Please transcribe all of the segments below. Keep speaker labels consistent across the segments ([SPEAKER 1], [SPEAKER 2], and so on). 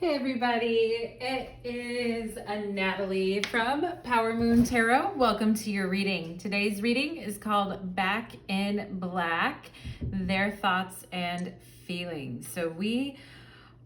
[SPEAKER 1] Hey everybody, it is Natalie from Power Moon Tarot. Welcome to your reading. Today's reading is called Back in Black, Their Thoughts and Feelings. So we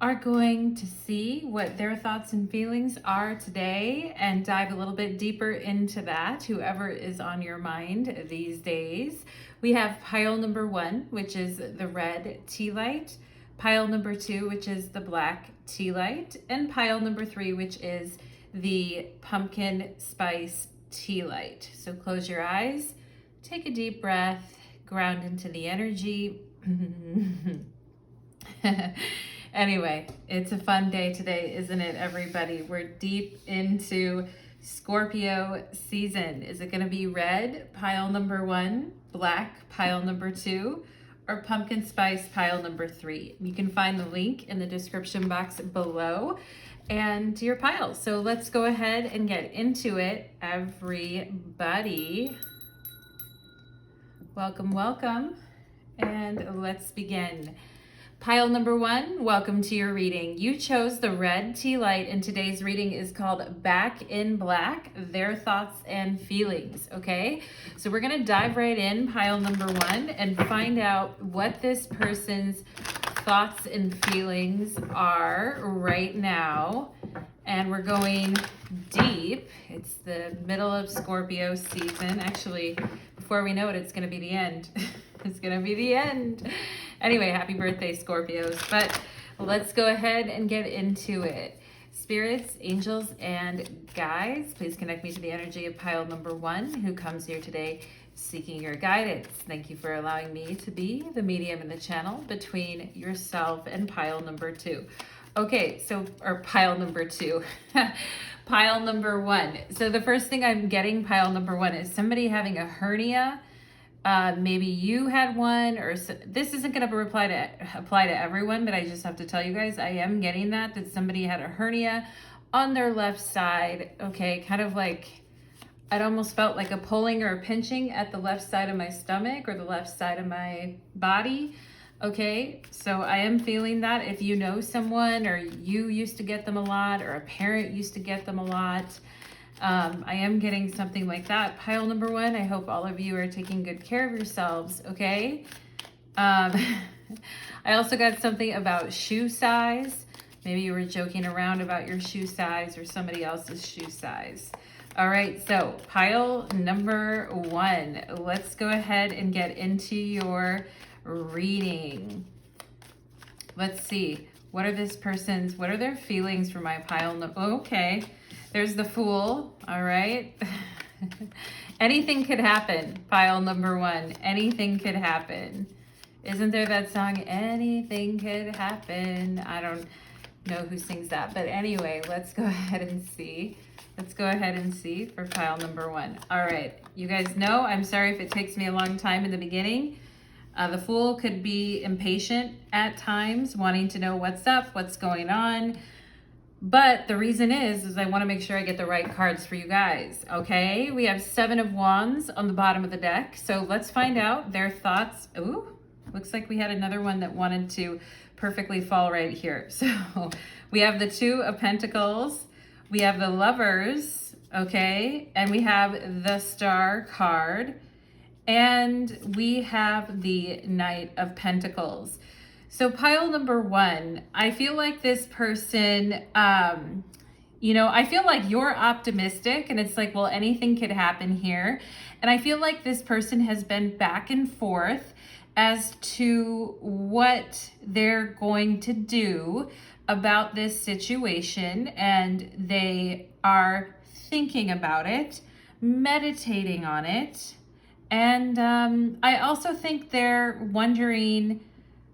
[SPEAKER 1] are going to see what their thoughts and feelings are today and dive a little bit deeper into that, whoever is on your mind these days. We have pile number 1, which is the red tea light, pile number 2, which is the black tea light, and pile number 3, which is the pumpkin spice tea light. So close your eyes, take a deep breath, ground into the energy. Anyway, it's a fun day today, isn't it, everybody? We're deep into Scorpio season. Is it going to be red, pile number 1, black, pile number 2, or pumpkin spice, pile number 3? You can find the link in the description box below and to your piles. So let's go ahead and get into it, everybody. Welcome, welcome, and let's begin. Pile number 1, welcome to your reading. You chose the red tea light, and today's reading is called Back in Black, Their Thoughts and Feelings, okay? So we're gonna dive right in, pile number 1, and find out what this person's thoughts and feelings are right now. And we're going deep. It's the middle of Scorpio season. Actually, before we know it, it's gonna be the end. It's gonna be the end. Anyway, happy birthday, Scorpios. But let's go ahead and get into it. Spirits, angels, and guides, please connect me to the energy of pile number 1, who comes here today seeking your guidance. Thank you for allowing me to be the medium in the channel between yourself and pile number 2. Okay, so, or pile number 2. Pile number 1. So the first thing I'm getting, pile number 1, is somebody having a hernia. Maybe you had one, or this isn't going to apply to everyone, but I just have to tell you guys, I am getting that somebody had a hernia on their left side. Okay, kind of like, it almost felt like a pulling or a pinching at the left side of my stomach or the left side of my body. Okay, so I am feeling that. If you know someone, or you used to get them a lot, or a parent used to get them a lot, I am getting something like that. Pile number 1, I hope all of you are taking good care of yourselves, okay? I also got something about shoe size. Maybe you were joking around about your shoe size or somebody else's shoe size. All right, so pile number 1. Let's go ahead and get into your reading. Let's see. What are their feelings for my pile number? Okay. There's the Fool, all right? Anything could happen, pile number 1. Anything could happen. Isn't there that song, Anything Could Happen? I don't know who sings that, but anyway, let's go ahead and see. Let's go ahead and see for pile number 1. All right, you guys know, I'm sorry if it takes me a long time in the beginning. The Fool could be impatient at times, wanting to know what's up, what's going on. But the reason is I want to make sure I get the right cards for you guys, okay? We have 7 of Wands on the bottom of the deck. So let's find out their thoughts. Ooh, looks like we had another one that wanted to perfectly fall right here. So we have the 2 of Pentacles. We have the Lovers, okay? And we have the Star card. And we have the Knight of Pentacles. So pile number 1, I feel like this person, I feel like you're optimistic, and it's like, well, anything could happen here. And I feel like this person has been back and forth as to what they're going to do about this situation. And they are thinking about it, meditating on it. And I also think they're wondering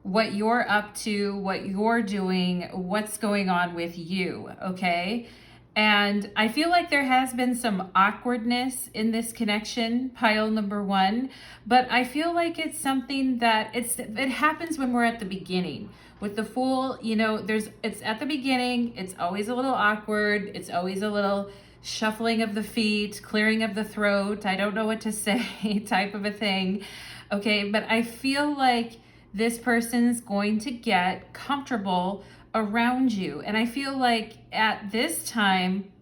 [SPEAKER 1] what you're up to, what you're doing, what's going on with you, okay? And I feel like there has been some awkwardness in this connection, pile number 1, but I feel like it's something that it happens when we're at the beginning. With the Fool, it's at the beginning, it's always a little awkward, it's always a little shuffling of the feet, clearing of the throat, I don't know what to say type of a thing, okay? But I feel like this person's going to get comfortable around you. And I feel like at this time,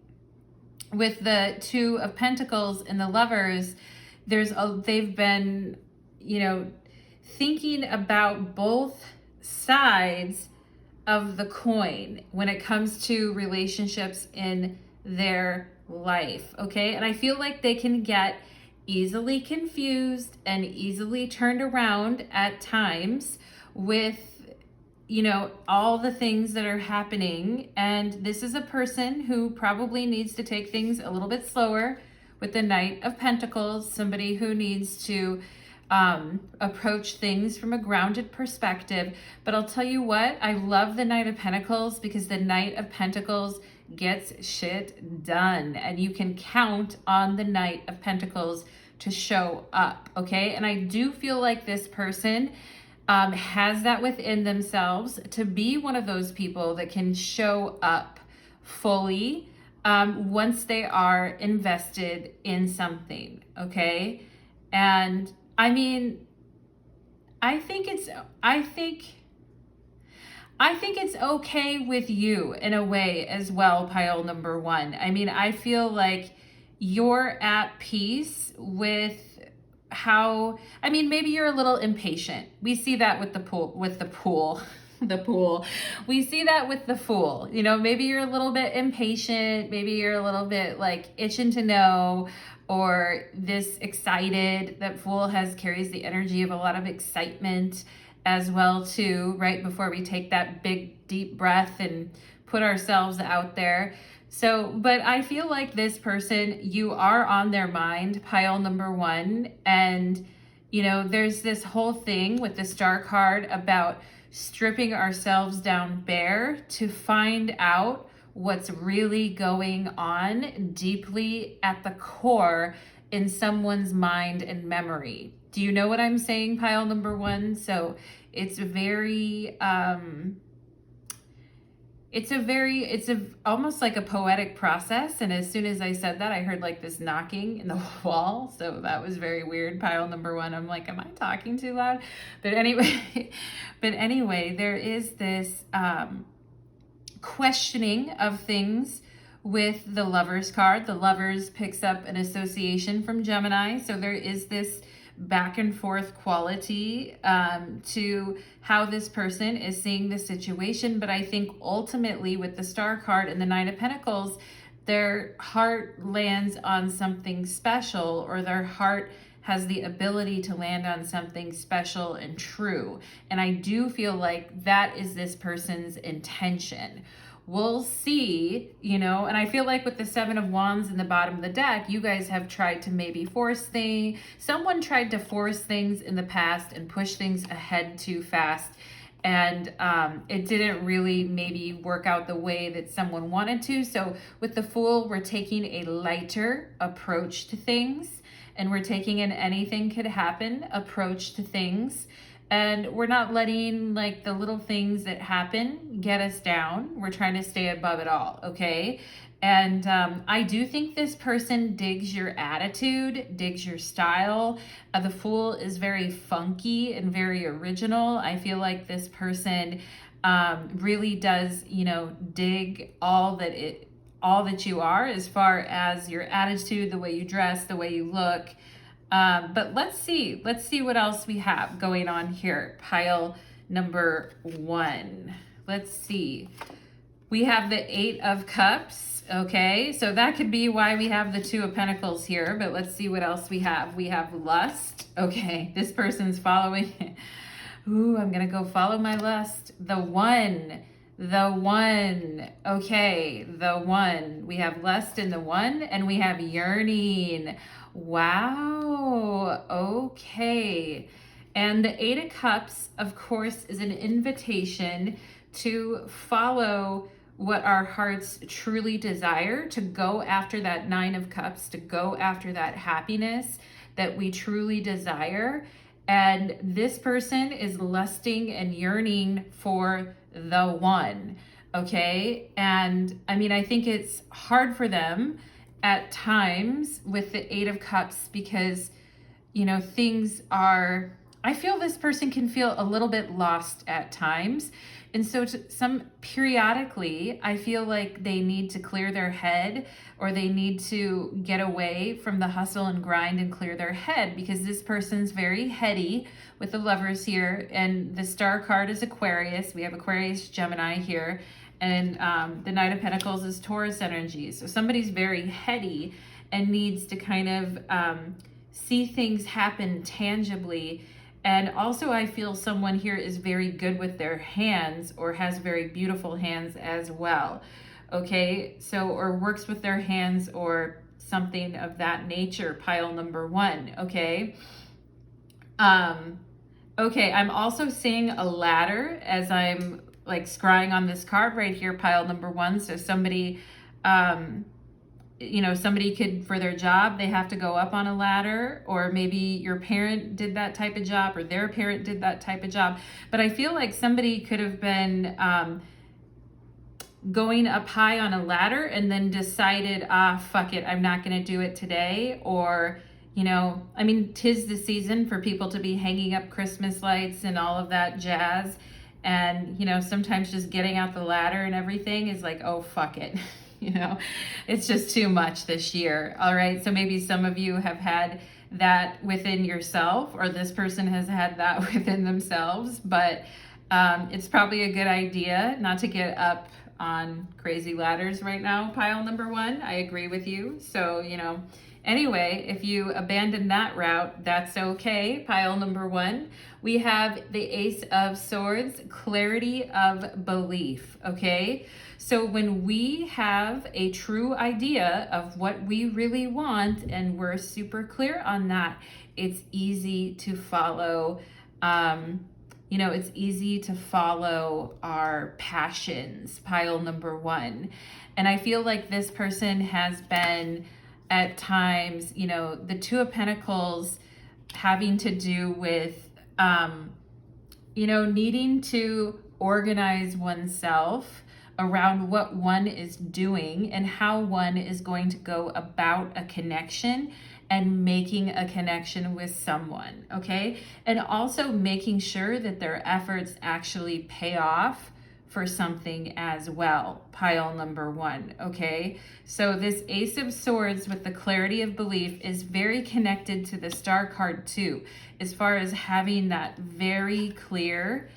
[SPEAKER 1] with the Two of Pentacles and the Lovers, they've been, thinking about both sides of the coin when it comes to relationships in their life, okay? And I feel like they can get easily confused and easily turned around at times with all the things that are happening. And this is a person who probably needs to take things a little bit slower with the Knight of Pentacles, somebody who needs to approach things from a grounded perspective. But I'll tell you what, I love the Knight of Pentacles because the Knight of Pentacles gets shit done, and you can count on the Knight of Pentacles to show up, okay? And I do feel like this person has that within themselves to be one of those people that can show up fully once they are invested in something, okay? And I mean, I think it's okay with you in a way as well, pile number one. I mean, I feel like you're at peace with maybe you're a little impatient. We see that with the pool, the pool. We see that with the Fool. Maybe you're a little bit impatient. Maybe you're a little bit like itching to know, or this excited. That Fool carries the energy of a lot of excitement as well too, right before we take that big deep breath and put ourselves out there. So, but I feel like this person, you are on their mind, pile number one. And, there's this whole thing with the Star card about stripping ourselves down bare to find out what's really going on deeply at the core in someone's mind and memory. Do you know what I'm saying, pile number one? So it's almost like a poetic process. And as soon as I said that, I heard like this knocking in the wall. So that was very weird, pile number one. I'm like, am I talking too loud? But anyway, there is this questioning of things with the Lovers card. The Lovers picks up an association from Gemini. So there is this back and forth quality to how this person is seeing the situation. But I think ultimately with the Star card and the Nine of Pentacles, their heart lands on something special, or their heart has the ability to land on something special and true. And I do feel like that is this person's intention. We'll see, and I feel like with the Seven of Wands in the bottom of the deck, you guys have tried to maybe someone tried to force things in the past and push things ahead too fast. And it didn't really maybe work out the way that someone wanted to. So with the Fool, we're taking a lighter approach to things, and we're taking an anything could happen approach to things. And we're not letting like the little things that happen get us down. We're trying to stay above it all, okay? And I do think this person digs your attitude, digs your style. The Fool is very funky and very original. I feel like this person really does, dig all that you are, as far as your attitude, the way you dress, the way you look. But let's see what else we have going on here. Pile number one. Let's see. We have the Eight of Cups. Okay, so that could be why we have the Two of Pentacles here, but let's see what else we have. We have lust. Okay, this person's following. Ooh, I'm gonna go follow my lust. The one. Okay, the one. We have lust in the one, and we have yearning. Wow, okay. And the Eight of Cups, of course, is an invitation to follow what our hearts truly desire, to go after that Nine of Cups, to go after that happiness that we truly desire. And this person is lusting and yearning for the one, okay? And I think it's hard for them at times with the Eight of Cups because, things are I feel this person can feel a little bit lost at times. And so periodically, I feel like they need to clear their head, or they need to get away from the hustle and grind and clear their head, because this person's very heady with the Lovers here. And the star card is Aquarius. We have Aquarius, Gemini here. And the Knight of Pentacles is Taurus energy. So somebody's very heady and needs to kind of see things happen tangibly. And also I feel someone here is very good with their hands, or has very beautiful hands as well. Okay, so, or works with their hands or something of that nature, pile number one, okay? Okay, I'm also seeing a ladder as I'm like scrying on this card right here, pile number one. So somebody, you know, somebody could, for their job, they have to go up on a ladder, or maybe your parent did that type of job, or their parent did that type of job. But I feel like somebody could have been going up high on a ladder and then decided, fuck it, I'm not going to do it today. Or, you know, I mean, 'tis the season for people to be hanging up Christmas lights and all of that jazz. And, you know, sometimes just getting out the ladder and everything is like, oh, fuck it. You know, it's just too much this year. All right. So maybe some of you have had that within yourself, or this person has had that within themselves, but it's probably a good idea not to get up on crazy ladders right now, pile number one. I agree with you. So, you know, anyway, if you abandon that route, that's okay, pile number one. We have the Ace of Swords, clarity of belief, okay? So when we have a true idea of what we really want and we're super clear on that, it's easy to follow, you know, it's easy to follow our passions, pile number one. And I feel like this person has been at times, you know, the Two of Pentacles having to do with, you know, needing to organize oneself around what one is doing and how one is going to go about a connection and making a connection with someone, okay? And also making sure that their efforts actually pay off for something as well, pile number one, okay? So this Ace of Swords with the clarity of belief is very connected to the Star card too, as far as having that very clear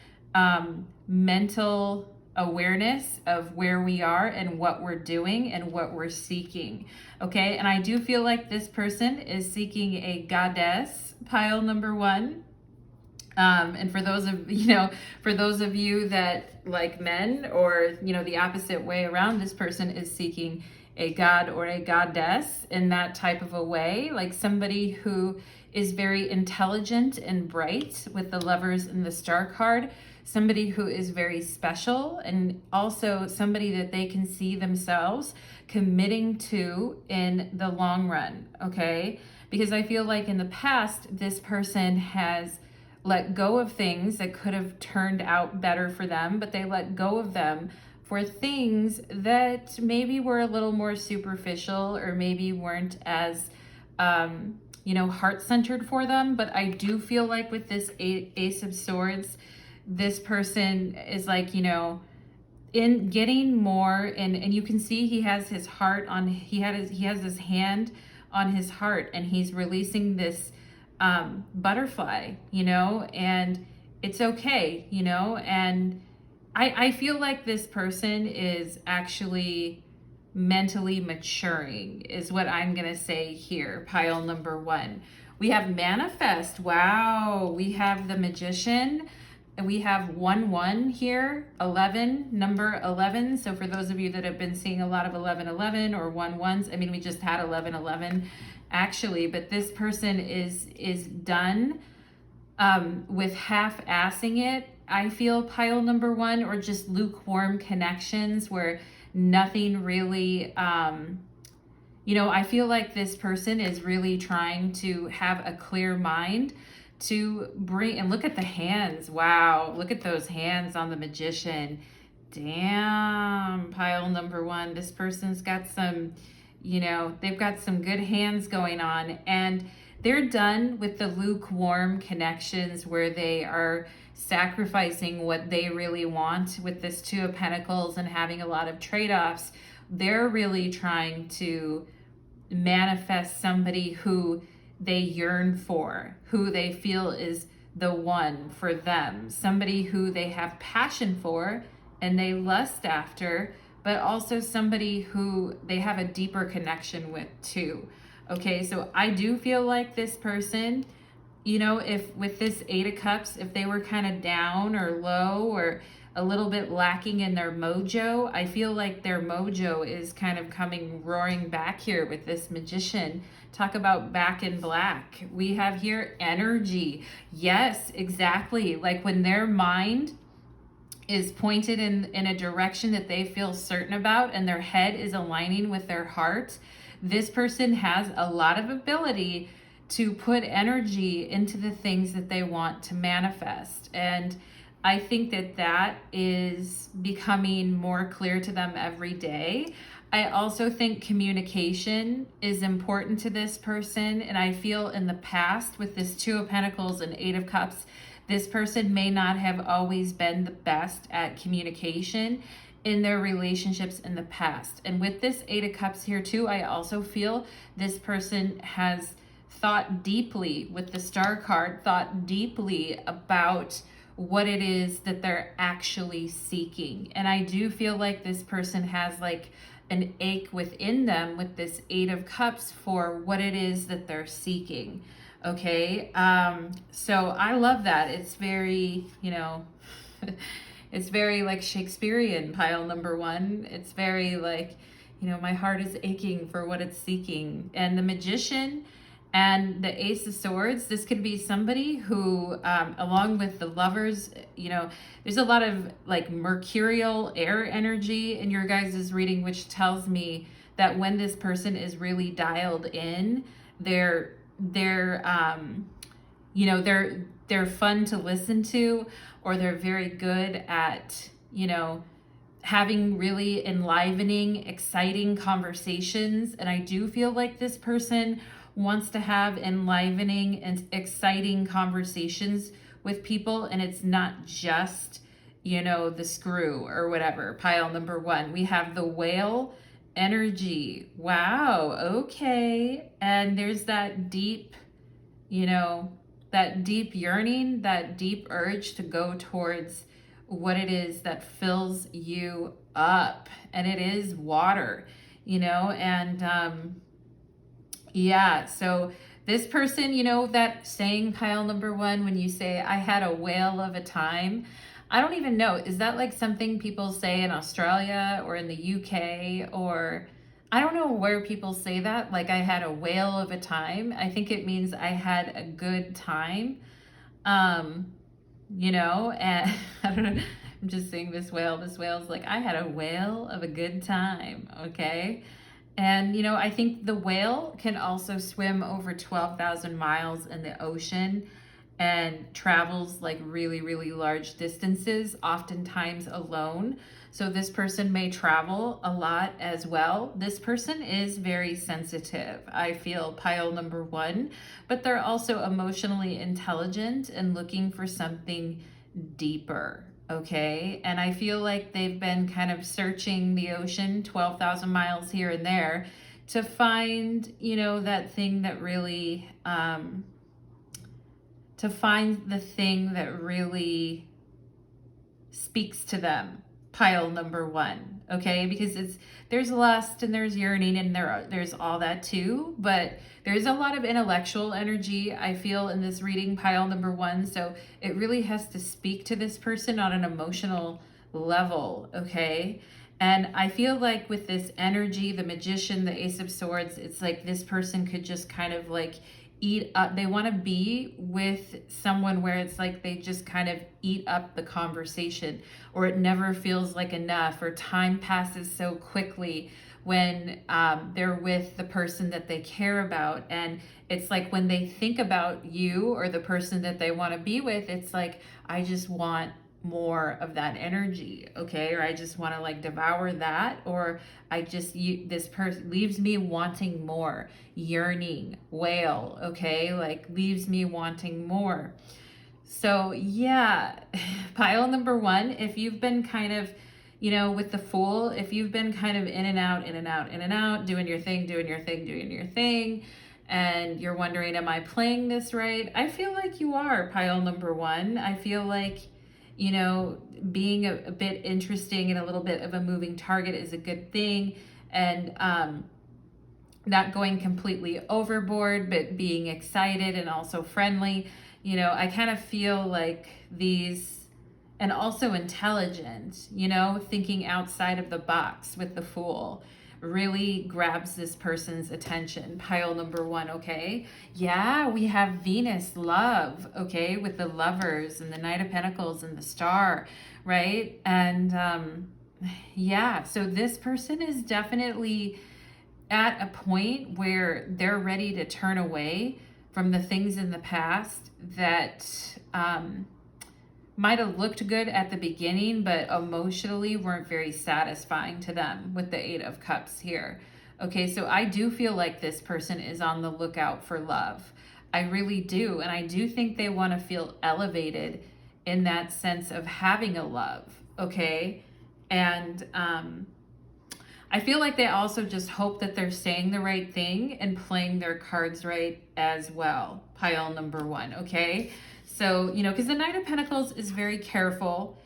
[SPEAKER 1] mental awareness of where we are and what we're doing and what we're seeking, okay? And I do feel like this person is seeking a goddess, pile number one. And for those of, you know, for those of you that like men, or, you know, the opposite way around, this person is seeking a god or a goddess in that type of a way, like somebody who is very intelligent and bright with the Lovers and the Star card, somebody who is very special, and also somebody that they can see themselves committing to in the long run, okay? Because I feel like in the past, this person has let go of things that could have turned out better for them, but they let go of them for things that maybe were a little more superficial, or maybe weren't as, you know, heart-centered for them. But I do feel like with this Ace of Swords, this person is like, you know, in getting more, and you can see he has his heart on, he has his hand on his heart, and he's releasing this butterfly, you know, and it's okay, you know. And I feel like this person is actually mentally maturing, is what I'm gonna say here, pile number one. We have manifest. Wow, we have the Magician, and we have 1-1 here, 11, number 11. So for those of you that have been seeing a lot of 11-11 or 1-1s, I mean, we just had 11-11 actually, but this person is done with half-assing it, I feel, pile number one, or just lukewarm connections where nothing really, you know, I feel like this person is really trying to have a clear mind to bring, and look at the hands. Wow, look at those hands on the Magician. Damn, pile number one. This person's got some, you know, they've got some good hands going on. And they're done with the lukewarm connections where they are sacrificing what they really want with this Two of Pentacles and having a lot of trade-offs. They're really trying to manifest somebody who they yearn for, who they feel is the one for them, somebody who they have passion for and they lust after, but also somebody who they have a deeper connection with too. Okay, so I do feel like this person, you know, if with this Eight of Cups, if they were kind of down or low or a little bit lacking in their mojo, I feel like their mojo is kind of coming roaring back here with this Magician. Talk about back in black. We have here energy. Yes, exactly. Like when their mind is pointed in a direction that they feel certain about and their head is aligning with their heart, this person has a lot of ability to put energy into the things that they want to manifest. And I think that that is becoming more clear to them every day. I also think communication is important to this person. And I feel in the past with this Two of Pentacles and Eight of Cups, this person may not have always been the best at communication in their relationships in the past. And with this Eight of Cups here too, I also feel this person has thought deeply with the Star card, thought deeply about what it is that they're actually seeking. And I do feel like this person has like an ache within them with this Eight of Cups for what it is that they're seeking. Okay, so I love that. It's very, you know, it's very like Shakespearean, pile number one. It's very like, you know, my heart is aching for what it's seeking. And the Magician and the Ace of Swords, this could be somebody who, along with the Lovers, you know, there's a lot of like mercurial air energy in your guys' reading, which tells me that when this person is really dialed in, they're you know, they're fun to listen to, or they're very good at, you know, having really enlivening, exciting conversations. And I do feel like this person wants to have enlivening and exciting conversations with people, and it's not just, you know, the screw or whatever. Pile number one, we have the Whale energy. Wow, okay. And there's that deep, you know, that deep yearning, that deep urge to go towards what it is that fills you up. And it is water, you know, and yeah, so this person, you know, that saying, pile number one, when you say, I had a whale of a time, I don't even know. Is that like something people say in Australia or in the UK, or I don't know where people say that. Like I had a whale of a time. I think it means I had a good time. You know, and I don't know. I'm just saying this whale. This whale's like, I had a whale of a good time. Okay. And, you know, I think the whale can also swim over 12,000 miles in the ocean and travels like really, really large distances, oftentimes alone. So this person may travel a lot as well. This person is very sensitive, I feel, pile number one, but they're also emotionally intelligent and looking for something deeper. Okay, and I feel like they've been kind of searching the ocean 12,000 miles here and there to find, you know, that thing that really, to find the thing that really speaks to them. Pile number one, okay, because there's lust and there's yearning and there's all that too, but there's a lot of intellectual energy I feel in this reading, pile number one, so it really has to speak to this person on an emotional level, okay? And I feel like with this energy, the Magician, the Ace of Swords, it's like this person could just kind of like eat up. They want to be with someone where it's like they just kind of eat up the conversation, or it never feels like enough, or time passes so quickly when they're with the person that they care about. And it's like when they think about you or the person that they want to be with, it's like, I just want more of that energy, okay? Or I just want to like devour that, or this person leaves me wanting more, yearning, wail, okay? Like leaves me wanting more. So yeah, pile number one, if you've been kind of, with the Fool, if you've been kind of in and out, in and out, in and out, doing your thing, doing your thing, doing your thing, and you're wondering, am I playing this right? I feel like you are, pile number one. I feel like, being a bit interesting and a little bit of a moving target is a good thing. And not going completely overboard, but being excited and also friendly. I kind of feel like these, and also intelligent, thinking outside of the box with the Fool really grabs this person's attention. Pile number one, okay? Yeah, we have Venus, love, okay, with the Lovers and the Knight of Pentacles and the Star, right? And yeah, so this person is definitely at a point where they're ready to turn away from the things in the past that might have looked good at the beginning, but emotionally weren't very satisfying to them with the Eight of Cups here. Okay, so I do feel like this person is on the lookout for love. I really do. And I do think they want to feel elevated in that sense of having a love. Okay. And I feel like they also just hope that they're saying the right thing and playing their cards right as well. Pile number one. Okay. So, because the Knight of Pentacles is very careful,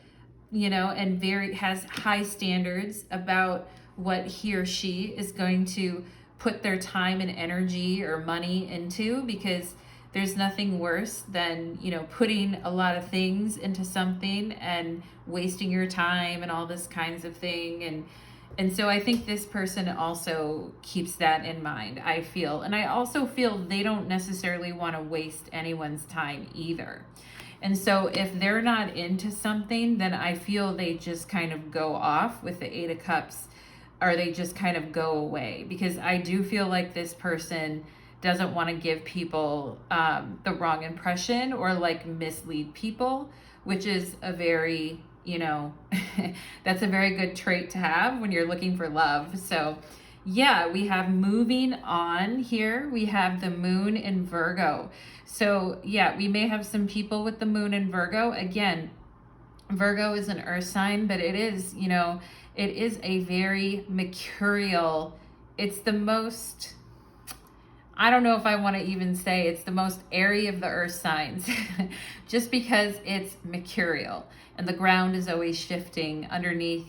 [SPEAKER 1] and has high standards about what he or she is going to put their time and energy or money into, because there's nothing worse than, putting a lot of things into something and wasting your time and all this kinds of thing. And so I think this person also keeps that in mind, I feel. And I also feel they don't necessarily want to waste anyone's time either. And so if they're not into something, then I feel they just kind of go off with the Eight of Cups, or they just kind of go away. Because I do feel like this person doesn't want to give people the wrong impression or like mislead people, which is a very... that's a very good trait to have when you're looking for love. So yeah, we have moving on here. We have the Moon in Virgo. So yeah, we may have some people with the Moon in Virgo. Again, Virgo is an earth sign, but it is, it is a very mercurial, it's the most, I don't know if I want to even say it's the most airy of the earth signs, just because it's mercurial and the ground is always shifting underneath,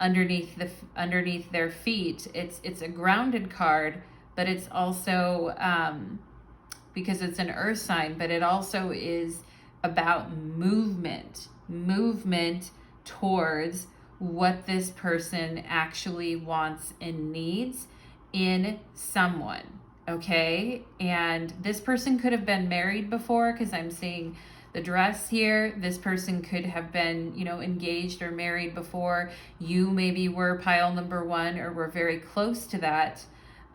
[SPEAKER 1] underneath their feet. It's a grounded card, but it's also, because it's an earth sign, but it also is about movement towards what this person actually wants and needs in someone. Okay, and this person could have been married before, because I'm seeing the dress here. This person could have been, engaged or married before. You maybe were pile number one, or were very close to that,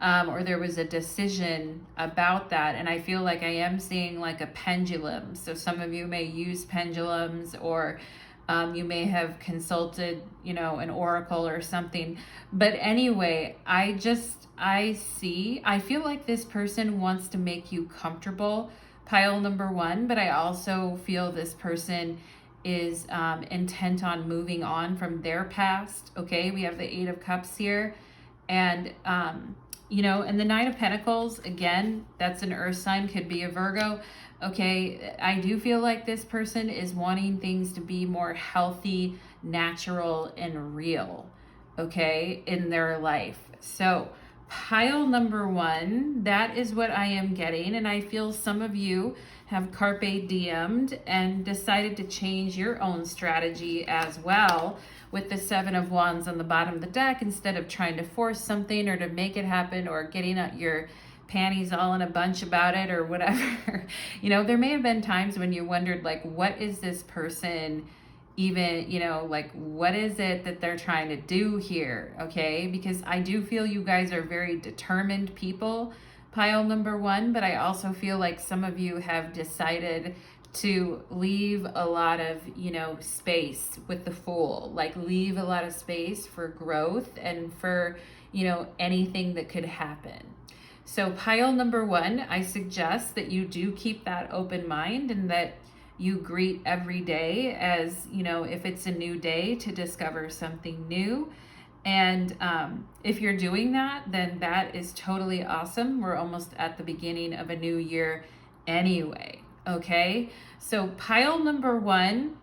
[SPEAKER 1] or there was a decision about that. And I feel like I am seeing like a pendulum. So some of you may use pendulums, or you may have consulted, an oracle or something. But anyway, I feel like this person wants to make you comfortable, pile number one, but I also feel this person is intent on moving on from their past. Okay, we have the Eight of Cups here, and and the Nine of Pentacles, again, that's an earth sign, could be a Virgo. Okay, I do feel like this person is wanting things to be more healthy, natural, and real, okay, in their life. So pile number one, that is what I am getting. And I feel some of you have carpe diem'd and decided to change your own strategy as well, with the Seven of Wands on the bottom of the deck, instead of trying to force something or to make it happen, or getting out your panties all in a bunch about it or whatever. There may have been times when you wondered, like, what is this person even, like, what is it that they're trying to do here? Okay, because I do feel you guys are very determined people, pile number one, but I also feel like some of you have decided to leave a lot of, space with the Fool, like leave a lot of space for growth and for, anything that could happen. So pile number 1, I suggest that you do keep that open mind and that you greet every day as, if it's a new day, to discover something new. And if you're doing that, then that is totally awesome. We're almost at the beginning of a new year anyway. Okay, so pile number 1,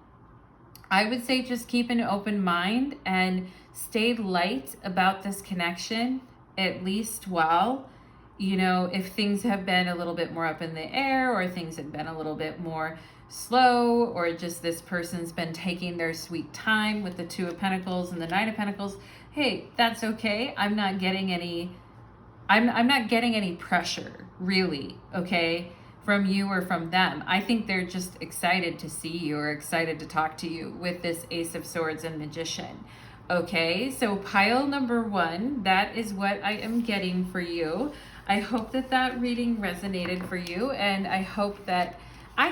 [SPEAKER 1] I would say just keep an open mind and stay light about this connection, at least while, if things have been a little bit more up in the air, or things have been a little bit more slow, or just this person's been taking their sweet time with the 2 of Pentacles and the 9 of Pentacles. Hey, that's okay. I'm not getting any pressure, really, okay, from you or from them. I think they're just excited to see you or excited to talk to you with this Ace of Swords and Magician. Okay, so pile number 1, that is what I am getting for you. I hope that reading resonated for you, and I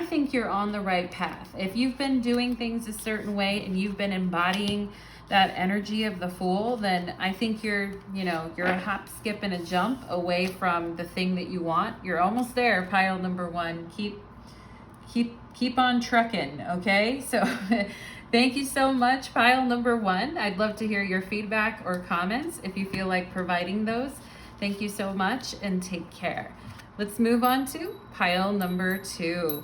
[SPEAKER 1] think you're on the right path. If you've been doing things a certain way and you've been embodying that energy of the Fool, then I think you're a hop, skip, and a jump away from the thing that you want. You're almost there, pile number 1. Keep on trucking, okay? So thank you so much, pile number 1. I'd love to hear your feedback or comments if you feel like providing those. Thank you so much and take care. Let's move on to pile number 2.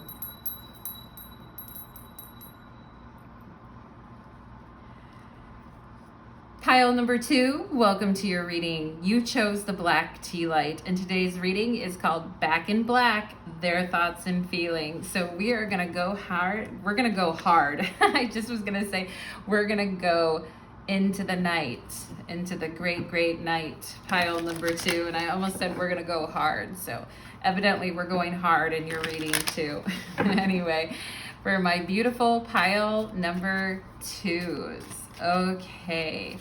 [SPEAKER 1] Pile number 2, welcome to your reading. You chose the black tea light, and today's reading is called Back in Black, Their Thoughts and Feelings. So we are going to go hard. We're going to go hard. I just was going to say we're going to go into the night, into the great, great night, pile number 2. And I almost said we're going to go hard. So evidently we're going hard in your reading too. Anyway, for my beautiful pile number 2s. Okay.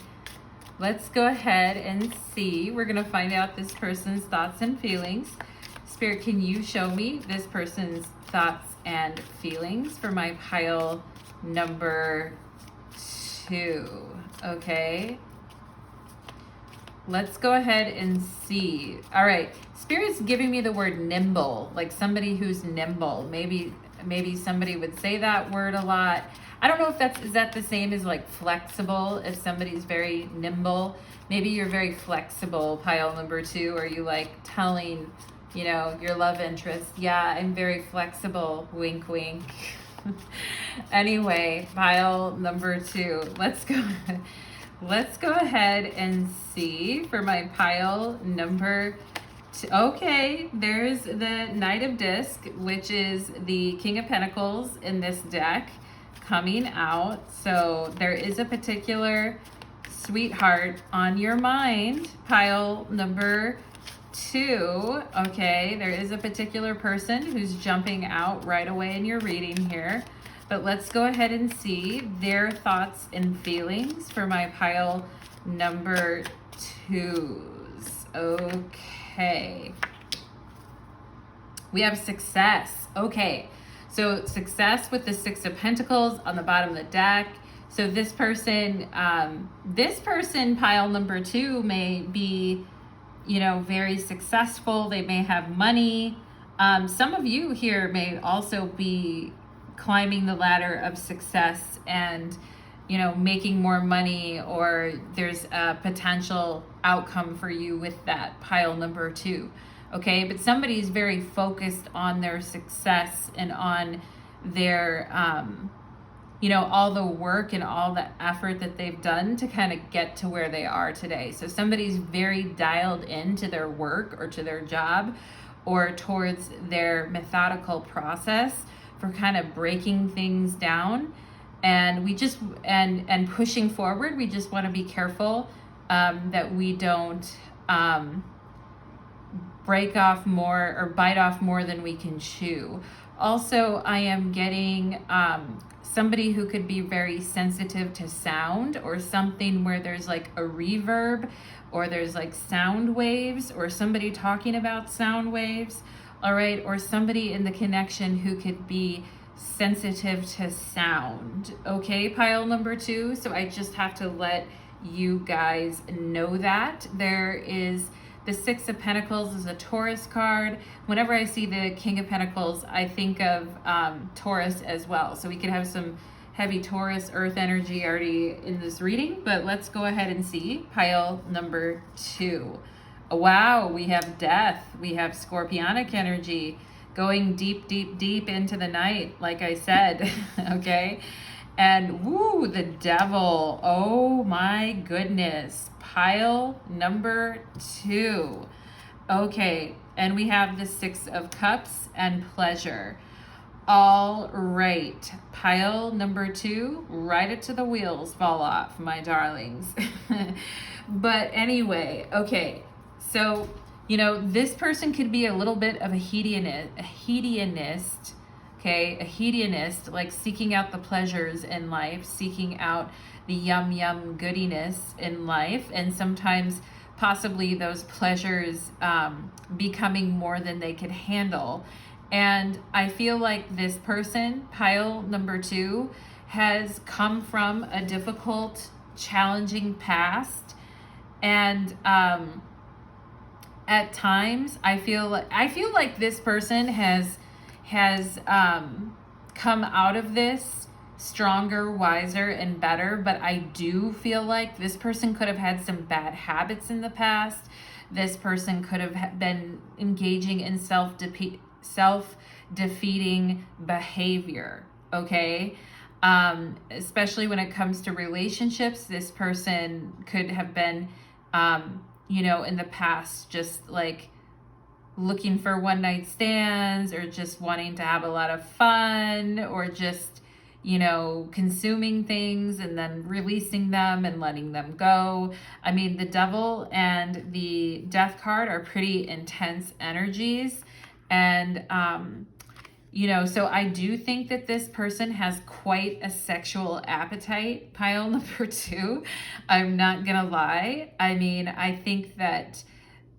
[SPEAKER 1] Let's go ahead and see. We're going to find out this person's thoughts and feelings. Spirit, can you show me this person's thoughts and feelings for my pile number 2? Okay. Let's go ahead and see. All right. Spirit's giving me the word nimble, like somebody who's nimble. Maybe somebody would say that word a lot. I don't know if is that the same as like flexible, if somebody's very nimble. Maybe you're very flexible, pile number 2, or you like telling, your love interest, yeah, I'm very flexible, wink, wink. Anyway, pile number 2, let's go ahead and see for my pile number 2. Okay, there's the Knight of Disc, which is the King of Pentacles in this deck, coming out. So there is a particular sweetheart on your mind, pile number 2. Okay, there is a particular person who's jumping out right away in your reading here. But let's go ahead and see their thoughts and feelings for my pile number 2s. Okay. We have success. Okay. So success with the 6 of Pentacles on the bottom of the deck. So this person, pile number 2, may be, very successful. They may have money. Some of you here may also be climbing the ladder of success and, making more money, or there's a potential outcome for you with that pile number 2. Okay, but somebody's very focused on their success and on their, all the work and all the effort that they've done to kind of get to where they are today. So somebody's very dialed into their work or to their job or towards their methodical process for kind of breaking things down. And we just, and pushing forward, we just want to be careful that we don't, break off more or bite off more than we can chew. Also, I am getting somebody who could be very sensitive to sound, or something where there's like a reverb, or there's like sound waves, or somebody talking about sound waves, all right, or somebody in the connection who could be sensitive to sound. Okay, pile number 2. So I just have to let you guys know that. There is the Six of Pentacles is a Taurus card. Whenever I see the King of Pentacles, I think of Taurus as well. So we could have some heavy Taurus earth energy already in this reading, but let's go ahead and see pile number 2. Wow, we have death. We have scorpionic energy going deep, deep, deep into the night, like I said, okay? And woo, the devil. Oh my goodness. Pile number 2. Okay, and we have the Six of Cups and pleasure. All right, pile number 2, right into the wheels fall off, my darlings. But anyway, okay, so, you know, this person could be a little bit of a hedonist, okay, a hedonist, like seeking out the pleasures in life, seeking out the yum yum goodiness in life, and sometimes possibly those pleasures becoming more than they could handle. And I feel like this person, pile number 2, has come from a difficult, challenging past. And at times, I feel like this person has come out of this stronger, wiser, and better. But I do feel like this person could have had some bad habits in the past. This person could have been engaging in self-defeating behavior, okay? Especially when it comes to relationships, this person could have been, you know, in the past, just like looking for one-night stands, or just wanting to have a lot of fun, or just, you know, consuming things and then releasing them and letting them go. I mean, the devil and the death card are pretty intense energies. And, you know, so I do think that this person has quite a sexual appetite, pile number 2. I'm not gonna lie. I mean, I think that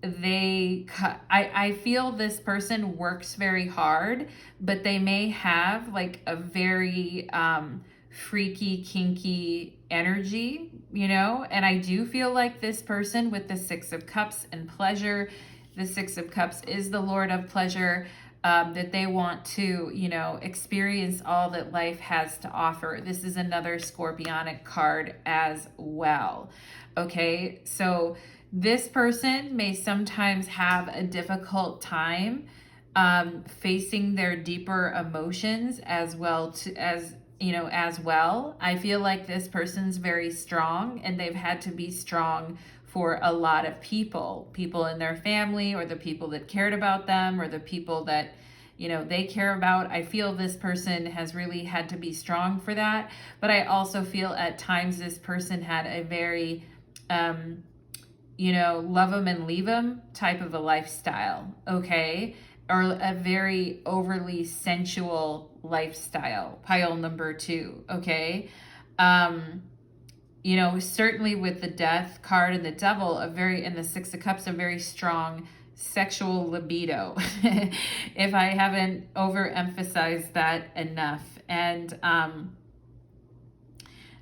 [SPEAKER 1] I feel this person works very hard, but they may have like a very freaky, kinky energy, you know? And I do feel like this person with the Six of Cups and pleasure, the Six of Cups is the Lord of pleasure, that they want to, you know, experience all that life has to offer. This is another scorpionic card as well. Okay, so this person may sometimes have a difficult time facing their deeper emotions as well as well. I feel like this person's very strong, and they've had to be strong for a lot of people in their family, or the people that cared about them, or the people that, you know, they care about. I feel this person has really had to be strong for that. But I also feel at times this person had a very, you know, love them and leave them type of a lifestyle, okay? Or a very overly sensual lifestyle, pile number 2, okay? You know, certainly with the death card and the devil, and the Six of Cups, a very strong sexual libido, if I haven't overemphasized that enough. And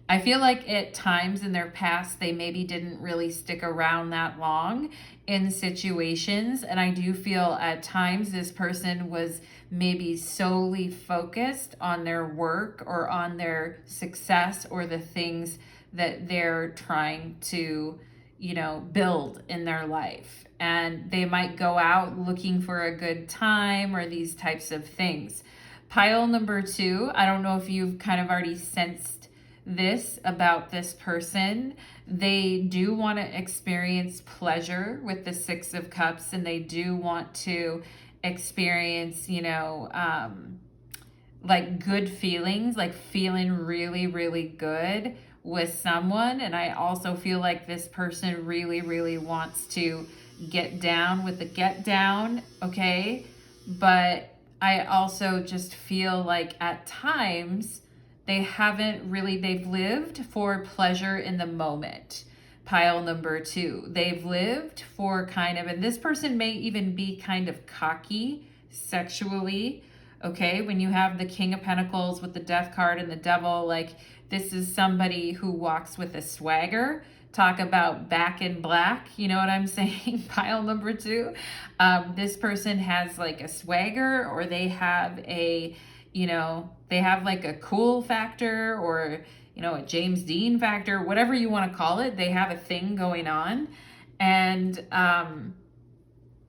[SPEAKER 1] I feel like at times in their past, they maybe didn't really stick around that long in situations. And I do feel at times this person was maybe solely focused on their work, or on their success, or the things that they're trying to, you know, build in their life. And they might go out looking for a good time, or these types of things. Pile number 2, I don't know if you've kind of already sensed this about this person. They do want to experience pleasure with the Six of Cups, and they do want to experience, you know, like good feelings, like feeling really, really good with someone. And I also feel like this person really, really wants to get down with the get down, okay? But I also just feel like at times they've lived for pleasure in the moment. Pile number 2, they've lived for kind of, and this person may even be kind of cocky sexually, Okay, when you have the King of Pentacles with the Death card and the Devil, like this is somebody who walks with a swagger. Talk about back in black, you know what I'm saying? Pile number 2. This person has like a swagger, or they have a, you know, they have like a cool factor, or, you know, a James Dean factor, whatever you want to call it. They have a thing going on. And,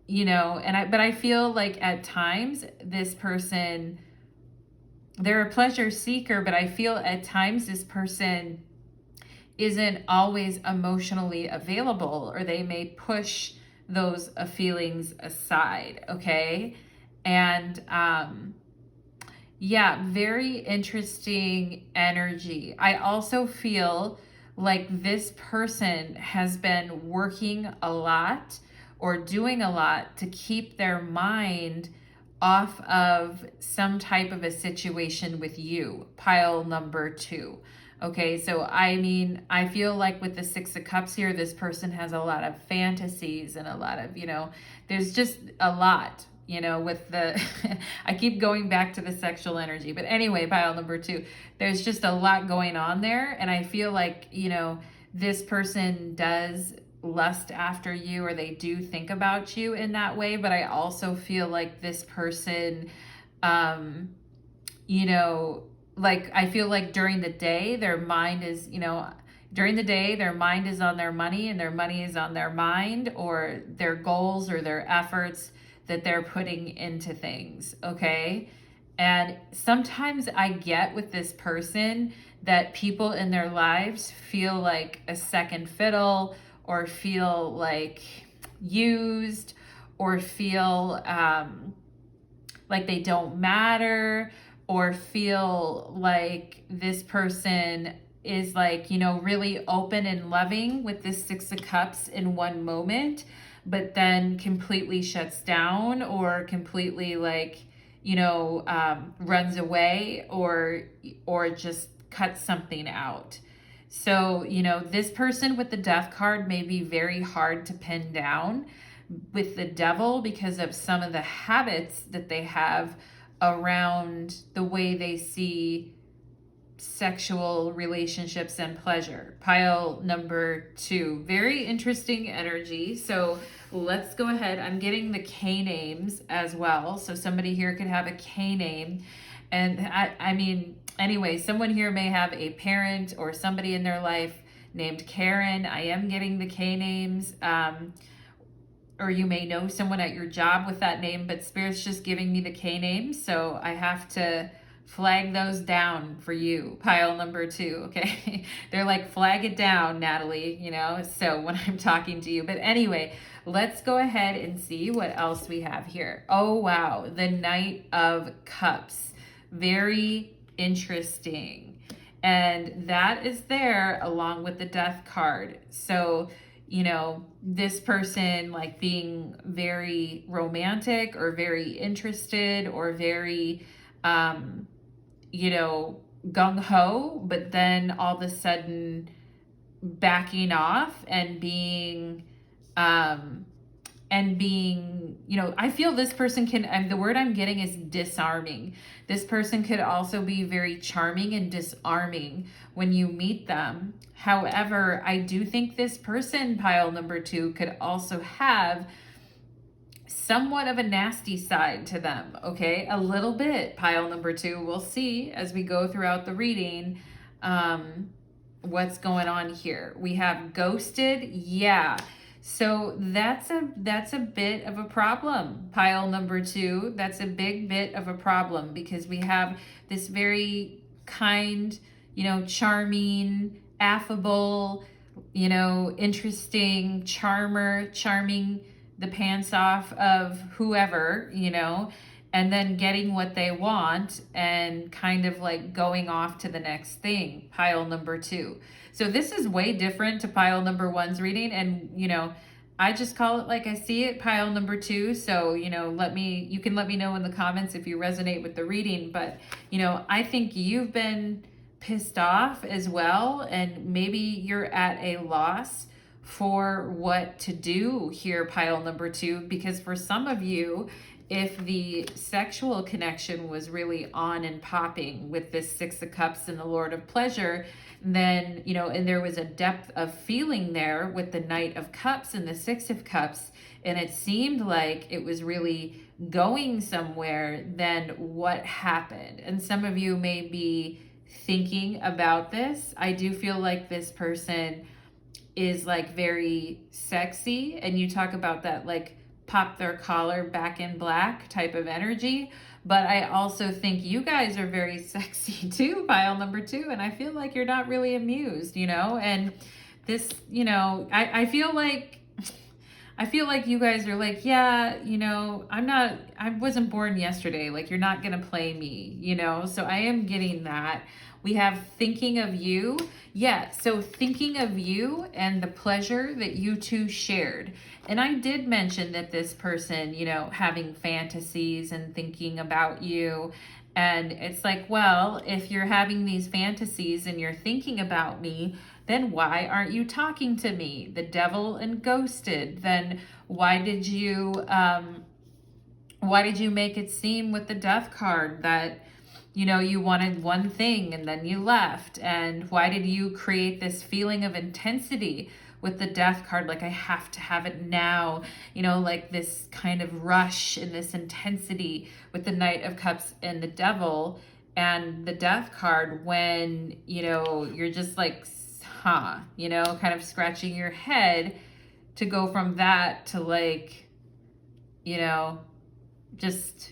[SPEAKER 1] you know, but I feel like at times this person, they're a pleasure seeker, but I feel at times this person isn't always emotionally available, or they may push those feelings aside. Okay. And, yeah, very interesting energy. I also feel like this person has been working a lot or doing a lot to keep their mind off of some type of a situation with you. Pile number 2. Okay, so I mean, I feel like with the 6 of Cups here, this person has a lot of fantasies and a lot of, you know, there's just a lot, you know, with the, I keep going back to the sexual energy. But anyway, pile number 2, there's just a lot going on there. And I feel like, you know, this person does lust after you, or they do think about you in that way. But I also feel like this person, you know, like I feel like during the day, their mind is, you know, during the day, their mind is on their money, and their money is on their mind, or their goals or their efforts that they're putting into things. Okay. And sometimes I get with this person that people in their lives feel like a second fiddle, or feel like used, or feel like they don't matter, or feel like this person is like, you know, really open and loving with this 6 of Cups in one moment, but then completely shuts down, or completely like, you know, runs away, or just cuts something out. So, you know, this person with the Death card may be very hard to pin down with the Devil, because of some of the habits that they have around the way they see sexual relationships and pleasure. Pile number 2, very interesting energy. So let's go ahead. I'm getting the K names as well. So somebody here could have a K name. And I mean, anyway, someone here may have a parent or somebody in their life named Karen. I am getting the K names. Or you may know someone at your job with that name, but Spirit's just giving me the K names. So I have to flag those down for you. Pile number 2, okay? They're like, flag it down, Natalie, you know, so when I'm talking to you. But anyway, let's go ahead and see what else we have here. Oh, wow. The Knight of Cups. Very interesting. And that is there along with the Death card. So, you know, this person like being very romantic, or very interested, or very, you know, gung-ho, but then all of a sudden backing off and being, you know, I feel this person can, and the word I'm getting is disarming. This person could also be very charming and disarming when you meet them. However, I do think this person, pile number 2, could also have somewhat of a nasty side to them, okay? A little bit, pile number 2. We'll see as we go throughout the reading what's going on here. We have ghosted, yeah. So that's a bit of a problem, pile number 2. That's a big bit of a problem, because we have this very kind, you know, charming, affable, you know, interesting charming the pants off of whoever, you know, and then getting what they want and kind of like going off to the next thing, pile number 2. So this is way different to pile number 1's reading. And, you know, I just call it like I see it, pile number 2. So, you know, you can let me know in the comments if you resonate with the reading. But, you know, I think you've been pissed off as well. And maybe you're at a loss for what to do here, pile number 2, because for some of you, if the sexual connection was really on and popping with this Six of Cups and the Lord of Pleasure, then, you know, and there was a depth of feeling there with the Knight of Cups and the Six of Cups, and it seemed like it was really going somewhere, then what happened? And some of you may be thinking about this. I do feel like this person is like very sexy, and you talk about that like pop their collar back in black type of energy. But I also think you guys are very sexy too, pile number 2. And I feel like you're not really amused, you know, and this, you know, I feel like you guys are like, yeah, you know, I wasn't born yesterday. Like, you're not going to play me, you know? So I am getting that. We have thinking of you. Yeah. So thinking of you and the pleasure that you two shared. And I did mention that this person, you know, having fantasies and thinking about you. And it's like, well, if you're having these fantasies and you're thinking about me, then why aren't you talking to me? The Devil and Ghosted. Then why did you make it seem with the Death card that, you know, you wanted one thing and then you left? And why did you create this feeling of intensity with the Death card? Like, I have to have it now, you know, like this kind of rush and this intensity with the Knight of Cups and the Devil and the Death card, when, you know, you're just like, you know, kind of scratching your head to go from that to like, you know, just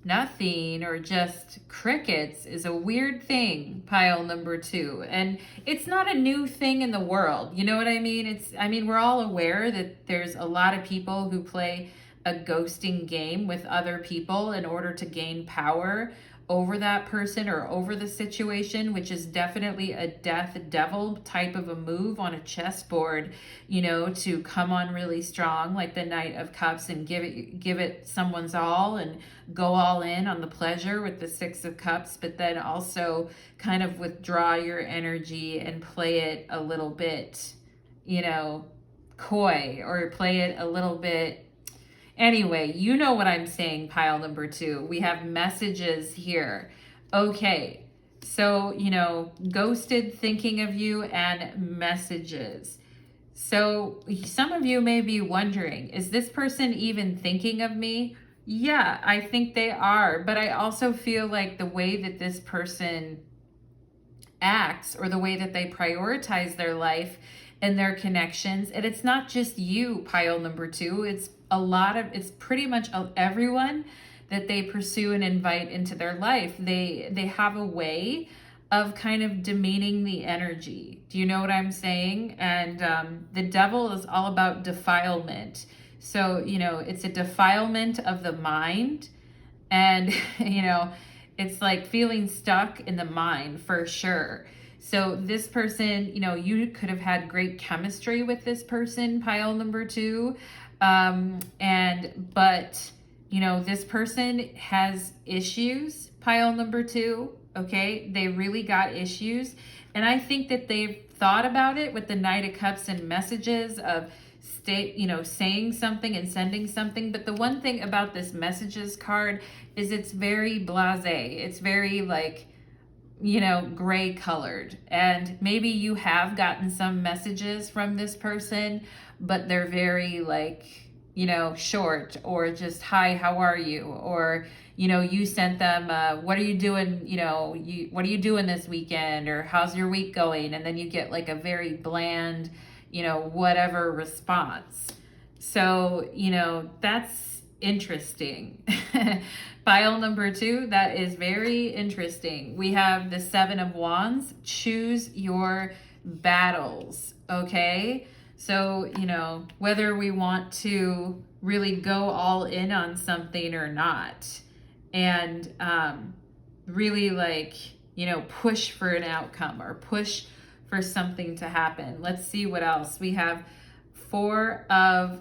[SPEAKER 1] nothing or just crickets is a weird thing, pile number 2. And it's not a new thing in the world. You know what I mean? We're all aware that there's a lot of people who play a ghosting game with other people in order to gain power over that person or over the situation, which is definitely a death devil type of a move on a chessboard, you know, to come on really strong like the Knight of Cups and give it someone's all and go all in on the pleasure with the Six of Cups, but then also kind of withdraw your energy and play it a little bit, you know, coy, or play it a little bit. Anyway, you know what I'm saying, pile number 2. We have messages here. Okay, so, you know, ghosted, thinking of you, and messages. So some of you may be wondering, is this person even thinking of me? Yeah, I think they are. But I also feel like the way that this person acts, or the way that they prioritize their life and their connections, and it's not just you, pile number 2, it's pretty much everyone that they pursue and invite into their life. They have a way of kind of demeaning the energy. Do you know what I'm saying? And the Devil is all about defilement. So, you know, it's a defilement of the mind. And, you know, it's like feeling stuck in the mind for sure. So this person, you know, you could have had great chemistry with this person, pile number 2. But, you know, this person has issues, pile number 2. Okay. They really got issues. And I think that they've thought about it with the Knight of Cups and messages of saying something and sending something. But the one thing about this messages card is it's very blasé. It's very like, you know, gray colored. And maybe you have gotten some messages from this person, but they're very like, you know, short, or just, hi, how are you? Or, you know, you sent them, what are you doing? You know, what are you doing this weekend? Or how's your week going? And then you get like a very bland, you know, whatever response. So, you know, that's interesting. File number 2, that is very interesting. We have the 7 of Wands. Choose your battles, okay? So, you know, whether we want to really go all in on something or not, and really like, you know, push for an outcome or push for something to happen. Let's see what else. We have 4 of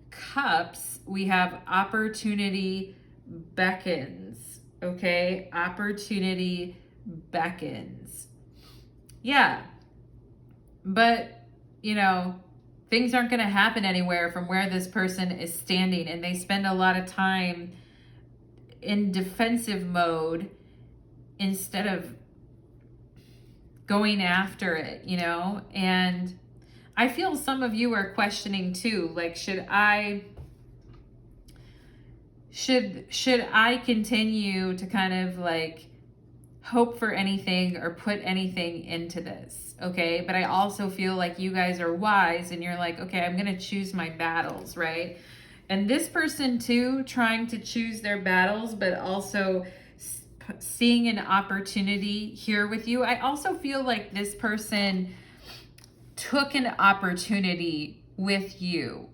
[SPEAKER 1] Cups. We have opportunity beckons, okay? Opportunity beckons. Yeah. But, you know, things aren't going to happen anywhere from where this person is standing, and they spend a lot of time in defensive mode instead of going after it, you know? And I feel some of you are questioning too, like, should I continue to kind of like hope for anything or put anything into this? Okay, but I also feel like you guys are wise and you're like, okay, I'm gonna choose my battles, right? And this person too, trying to choose their battles, but also seeing an opportunity here with you. I also feel like this person took an opportunity with you.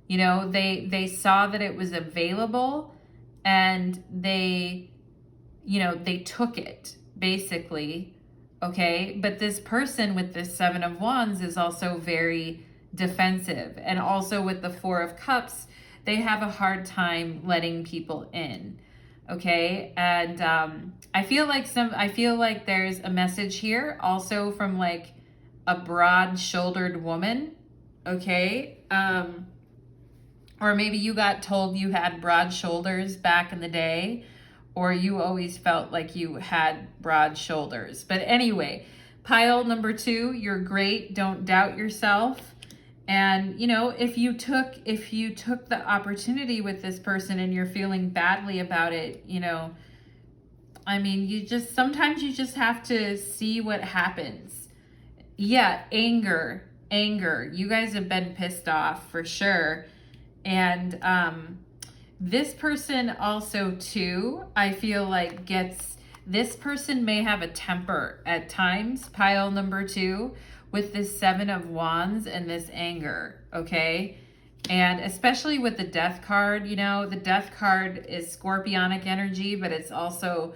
[SPEAKER 1] You know, they saw that it was available, and they took it, basically. Okay, but this person with this Seven of Wands is also very defensive, and also with the Four of Cups, they have a hard time letting people in. Okay, and I feel like there's a message here also from like a broad-shouldered woman. Okay, or maybe you got told you had broad shoulders back in the day, or you always felt like you had broad shoulders. But anyway, pile number 2, you're great. Don't doubt yourself. And, you know, if you took the opportunity with this person and you're feeling badly about it, you know, I mean, sometimes you just have to see what happens. Yeah, anger. You guys have been pissed off for sure. And this person also too, I feel like this person may have a temper at times, pile number 2, with this Seven of Wands and this anger, okay? And especially with the Death card, you know, the Death card is scorpionic energy, but it's also,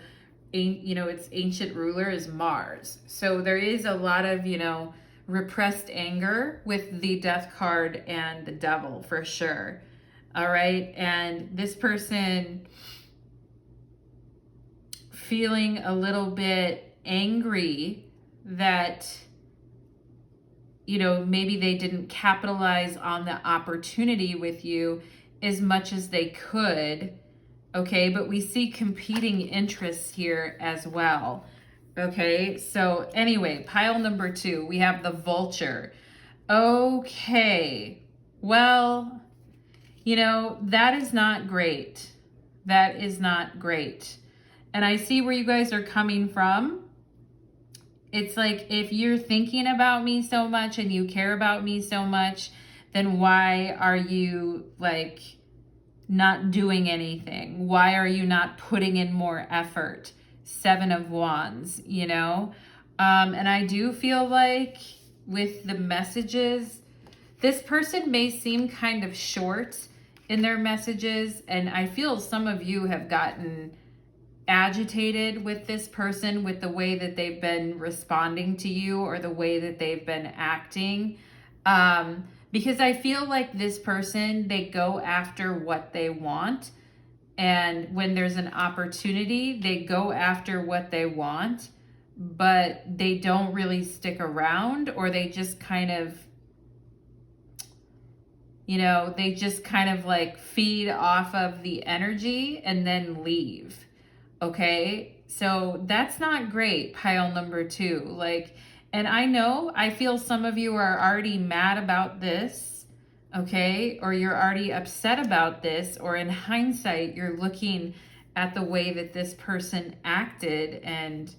[SPEAKER 1] you know, its ancient ruler is Mars. So there is a lot of, you know, repressed anger with the Death card and the Devil for sure. All right, and this person feeling a little bit angry that, you know, maybe they didn't capitalize on the opportunity with you as much as they could. Okay, but we see competing interests here as well. Okay, so anyway, pile number 2, we have the Vulture. Okay, well, you know, that is not great. That is not great. And I see where you guys are coming from. It's like, if you're thinking about me so much and you care about me so much, then why are you like not doing anything? Why are you not putting in more effort? Seven of Wands, you know? And I do feel like with the messages, this person may seem kind of short in their messages, and I feel some of you have gotten agitated with this person, with the way that they've been responding to you or the way that they've been acting. Because I feel like this person, they go after what they want. And when there's an opportunity, they go after what they want, but they don't really stick around, or they just kind of, you know, they just kind of like feed off of the energy and then leave. Okay, so that's not great, pile number 2. Like, and I feel some of you are already mad about this, okay, or you're already upset about this, or in hindsight, you're looking at the way that this person acted and,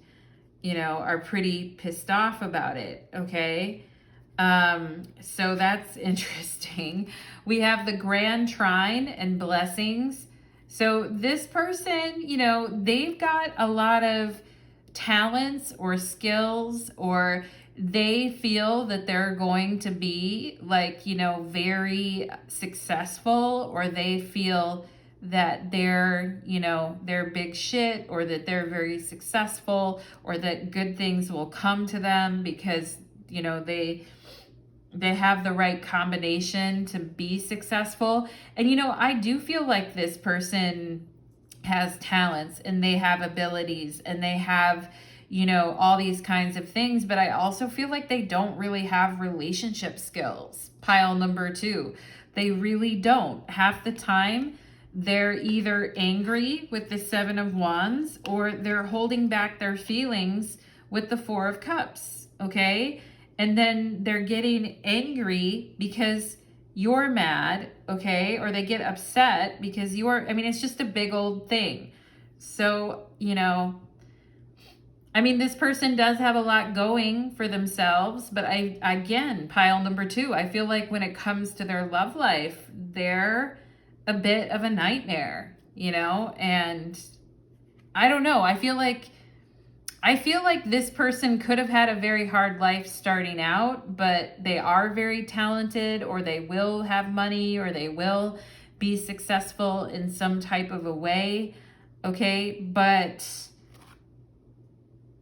[SPEAKER 1] you know, are pretty pissed off about it, okay? So that's interesting. We have the Grand Trine and Blessings. So this person, you know, they've got a lot of talents or skills, or they feel that they're going to be like, you know, very successful, or they feel that they're, you know, they're big shit, or that they're very successful, or that good things will come to them because, you know, they have the right combination to be successful. And, you know, I do feel like this person has talents and they have abilities and they have, you know, all these kinds of things, but I also feel like they don't really have relationship skills. Pile number 2, they really don't. Half the time, they're either angry with the 7 of Wands or they're holding back their feelings with the 4 of Cups, okay? And then they're getting angry because you're mad, okay? Or they get upset because you're, I mean, it's just a big old thing. So, you know, I mean, this person does have a lot going for themselves, but again, pile number 2, I feel like when it comes to their love life, they're a bit of a nightmare, you know? And I don't know. I feel like this person could have had a very hard life starting out, but they are very talented, or they will have money, or they will be successful in some type of a way. Okay. But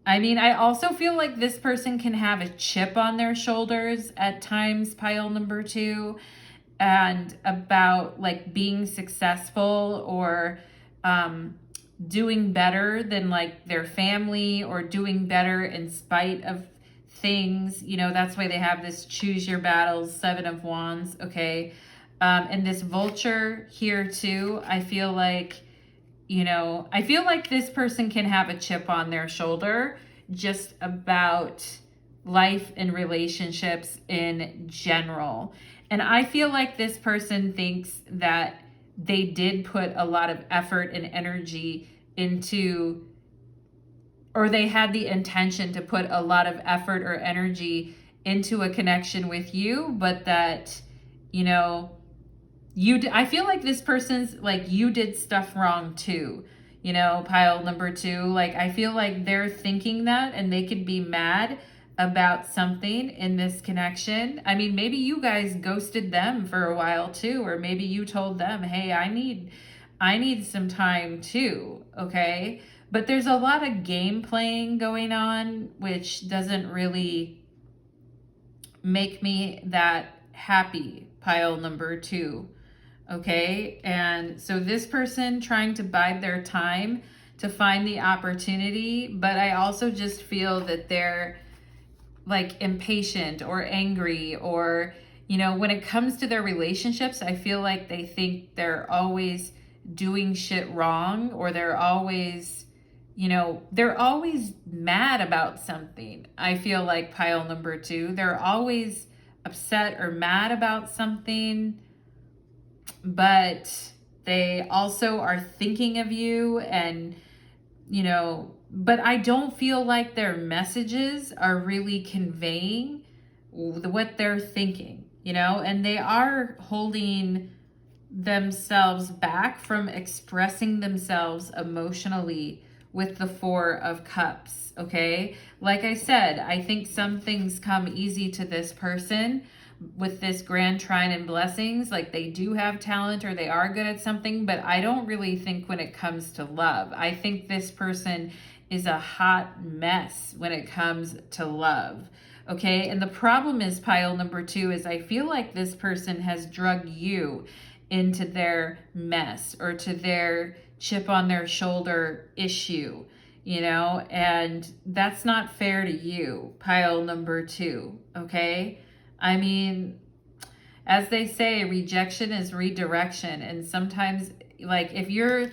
[SPEAKER 1] I mean, I also feel like this person can have a chip on their shoulders at times, pile number 2, and about like being successful or doing better than like their family, or doing better in spite of things. You know, that's why they have this choose your battles, 7 of Wands, okay? And this vulture here too, I feel like, you know, I feel like this person can have a chip on their shoulder just about life and relationships in general. And I feel like this person thinks that they did put a lot of effort and energy into, or they had the intention to put a lot of effort or energy into a connection with you, but that, you know, I feel like this person's like, you did stuff wrong too, you know, pile number 2. Like, I feel like they're thinking that, and they could be mad about something in this connection. I mean, maybe you guys ghosted them for a while too, or maybe you told them, hey, I need some time too, okay? But there's a lot of game playing going on, which doesn't really make me that happy, pile number 2. Okay, and so this person trying to bide their time to find the opportunity, but I also just feel that they're like impatient or angry, or, you know, when it comes to their relationships, I feel like they think they're always doing shit wrong, or they're always, you know, they're always mad about something. I feel like pile number 2, they're always upset or mad about something, but they also are thinking of you, and, you know, but I don't feel like their messages are really conveying what they're thinking, you know, and they are holding themselves back from expressing themselves emotionally with the 4 of Cups, okay? Like I said, I think some things come easy to this person with this Grand Trine and Blessings. Like, they do have talent, or they are good at something, but I don't really think when it comes to love. I think this person is a hot mess when it comes to love, okay? And the problem is, pile number 2, is I feel like this person has drugged you into their mess, or to their chip on their shoulder issue, you know, and that's not fair to you, pile number 2, okay? I mean, as they say, rejection is redirection. And sometimes, like, if you're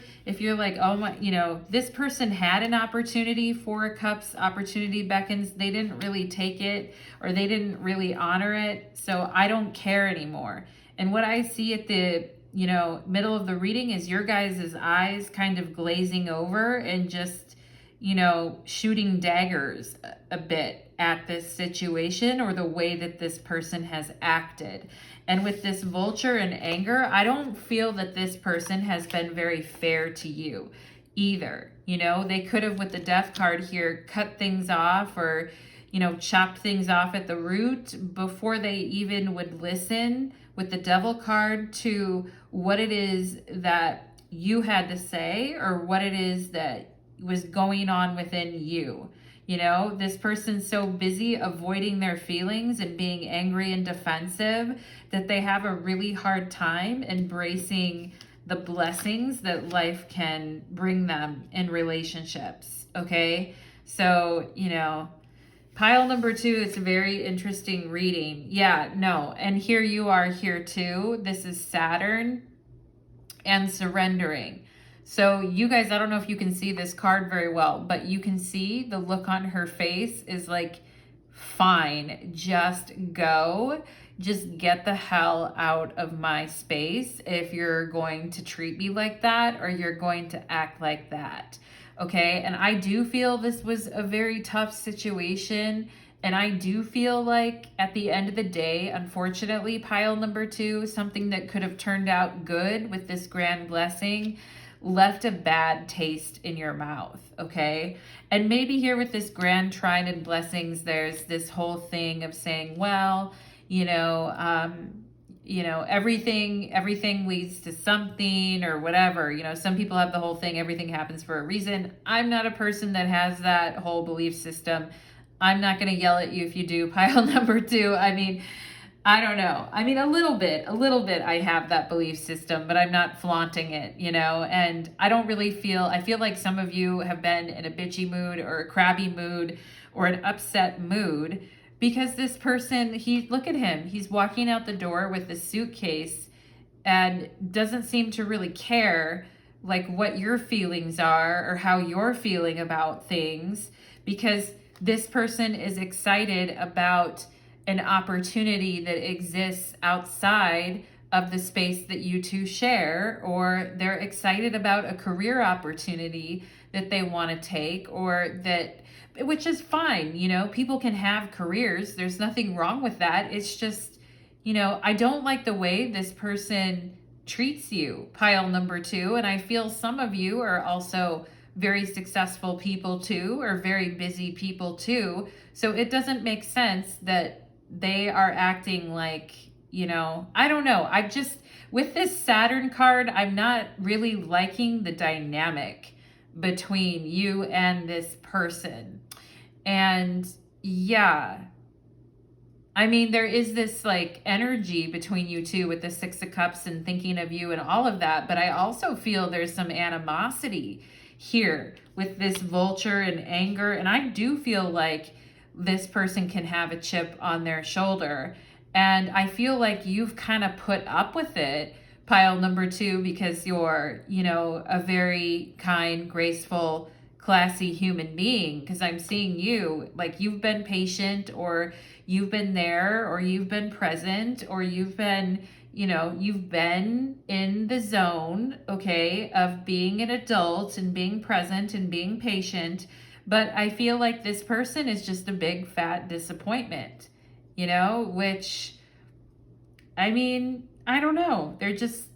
[SPEAKER 1] like, oh my, you know, this person had an opportunity, 4 of Cups, opportunity beckons, they didn't really take it, or they didn't really honor it, so I don't care anymore. And what I see at the, you know, middle of the reading is your guys' eyes kind of glazing over and just, you know, shooting daggers a bit at this situation, or the way that this person has acted. And with this vulture and anger, I don't feel that this person has been very fair to you either. You know, they could have, with the Death card here, cut things off, or, you know, chopped things off at the root before they even would listen, with the Devil card, to what it is that you had to say, or what it is that was going on within you. You know, this person's so busy avoiding their feelings and being angry and defensive that they have a really hard time embracing the blessings that life can bring them in relationships, okay? So, you know, pile number 2, it's a very interesting reading. Yeah, no. And here you are here too. This is Saturn and surrendering. So you guys, I don't know if you can see this card very well, but you can see the look on her face is like, fine, just go. Just get the hell out of my space if you're going to treat me like that or you're going to act like that. Okay, and I do feel this was a very tough situation. And I do feel like at the end of the day, unfortunately, pile number 2, something that could have turned out good with this grand blessing left a bad taste in your mouth, okay? And maybe here with this grand trident blessings, there's this whole thing of saying, well, everything leads to something or whatever. Some people have the whole thing, everything happens for a reason. I'm not a person that has that whole belief system. I'm not going to yell at you if you do, pile number 2. I mean, I don't know. I mean, a little bit I have that belief system, but I'm not flaunting it, and I don't really I feel like some of you have been in a bitchy mood or a crabby mood or an upset mood because this person, look at him, he's walking out the door with a suitcase and doesn't seem to really care like what your feelings are or how you're feeling about things, because this person is excited about an opportunity that exists outside of the space that you two share, or they're excited about a career opportunity that they want to take, or that, which is fine. People can have careers. There's nothing wrong with that. It's just, I don't like the way this person treats you, pile number 2. And I feel some of you are also very successful people too, or very busy people too. So it doesn't make sense that they are acting like, I don't know. With this Saturn card, I'm not really liking the dynamic between you and this person. And yeah, I mean, there is this like energy between you two with the 6 of Cups and thinking of you and all of that. But I also feel there's some animosity here with this vulture and anger. And I do feel like this person can have a chip on their shoulder. And I feel like you've kind of put up with it, pile number 2, because you're, a very kind, graceful, classy human being. Because I'm seeing you, like you've been patient, or you've been there, or you've been present, or you've been in the zone, okay, of being an adult and being present and being patient. But I feel like this person is just a big fat disappointment, which, I mean, I don't know. They're just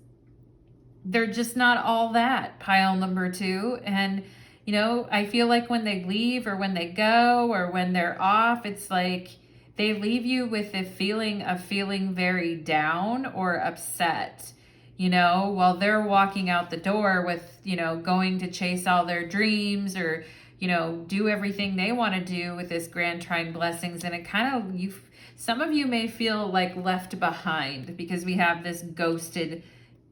[SPEAKER 1] not all that, pile number 2. And, I feel like when they leave or when they go or when they're off, it's like they leave you with a feeling of feeling very down or upset, while they're walking out the door with, going to chase all their dreams or, do everything they want to do with this grand trine blessings. And it kind of, some of you may feel like left behind because we have this ghosted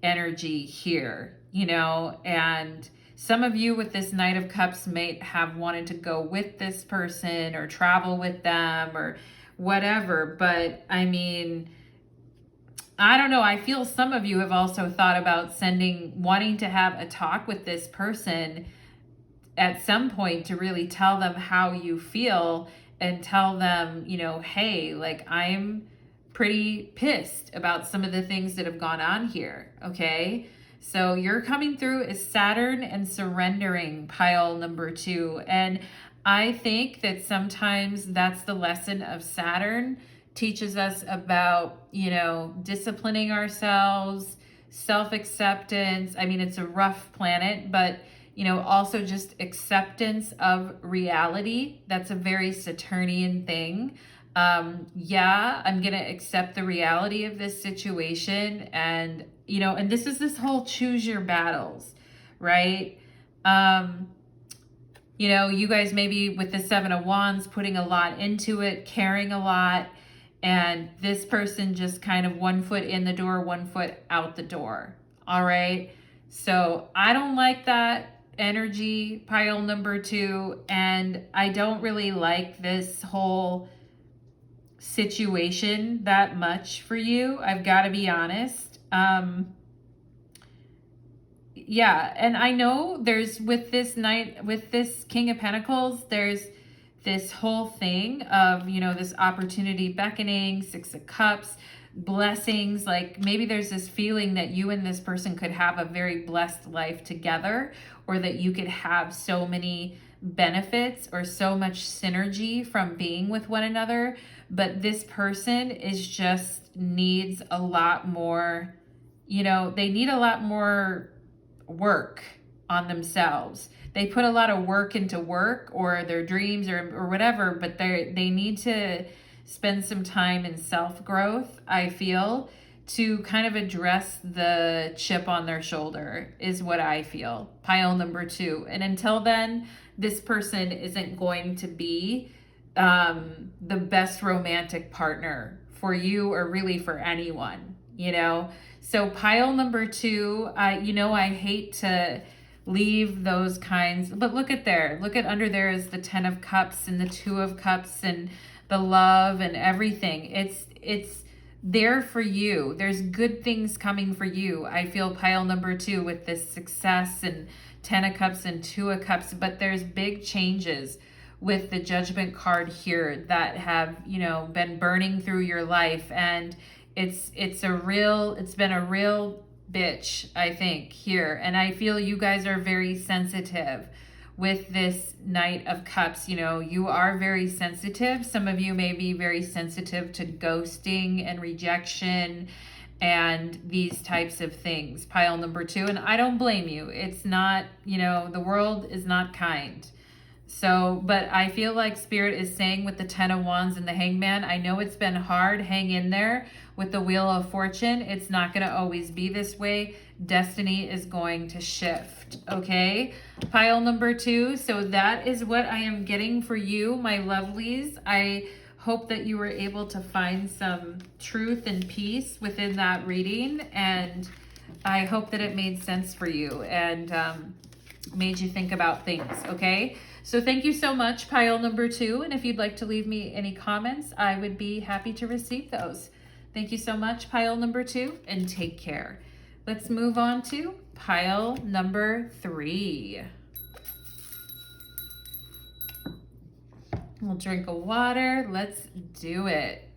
[SPEAKER 1] energy here, and some of you with this Knight of Cups may have wanted to go with this person or travel with them or whatever. But I mean, I don't know. I feel some of you have also thought about wanting to have a talk with this person at some point to really tell them how you feel and tell them, hey, like I'm pretty pissed about some of the things that have gone on here. Okay. So you're coming through as Saturn and surrendering, pile number 2. And I think that sometimes that's the lesson of Saturn. Teaches us about, disciplining ourselves, self-acceptance. I mean, it's a rough planet, but, also just acceptance of reality. That's a very Saturnian thing. Yeah, I'm going to accept the reality of this situation. And, and this whole choose your battles, right? You guys maybe with the 7 of Wands putting a lot into it, caring a lot, and this person just kind of 1 foot in the door, 1 foot out the door. All right. So I don't like that. energy, pile number 2, and I don't really like this whole situation that much for you. I've got to be honest. Yeah, and I know there's with this King of Pentacles, there's this whole thing of, this opportunity beckoning, 6 of Cups, blessings. Like maybe there's this feeling that you and this person could have a very blessed life together, or that you could have so many benefits or so much synergy from being with one another. But this person is just needs a lot more, they need a lot more work on themselves. They put a lot of work into work or their dreams or whatever, but they need to spend some time in self-growth, I feel, to kind of address the chip on their shoulder is what I feel. Pile number 2. And until then, this person isn't going to be the best romantic partner for you or really for anyone, So pile number 2, I hate to leave those kinds, but look at under there is the 10 of Cups and the 2 of Cups and the love and everything. It's there for you. There's good things coming for you. I feel pile number 2 with this success and 10 of Cups and 2 of Cups, but there's big changes with the Judgment card here that have, been burning through your life. And it's been a real bitch, I think, here. And I feel you guys are very sensitive with this Knight of Cups. You are very sensitive. Some of you may be very sensitive to ghosting and rejection and these types of things. Pile number 2, and I don't blame you. It's not, the world is not kind. So, but I feel like Spirit is saying with the 10 of Wands and the Hangman, I know it's been hard. Hang in there with the Wheel of Fortune. It's not going to always be this way. Destiny is going to shift. Okay. Pile number 2. So that is what I am getting for you, my lovelies. I hope that you were able to find some truth and peace within that reading. And I hope that it made sense for you and made you think about things. Okay. So thank you so much, pile number 2. And if you'd like to leave me any comments, I would be happy to receive those. Thank you so much, pile number 2, and take care. Let's move on to pile number 3. We'll drink a water. Let's do it.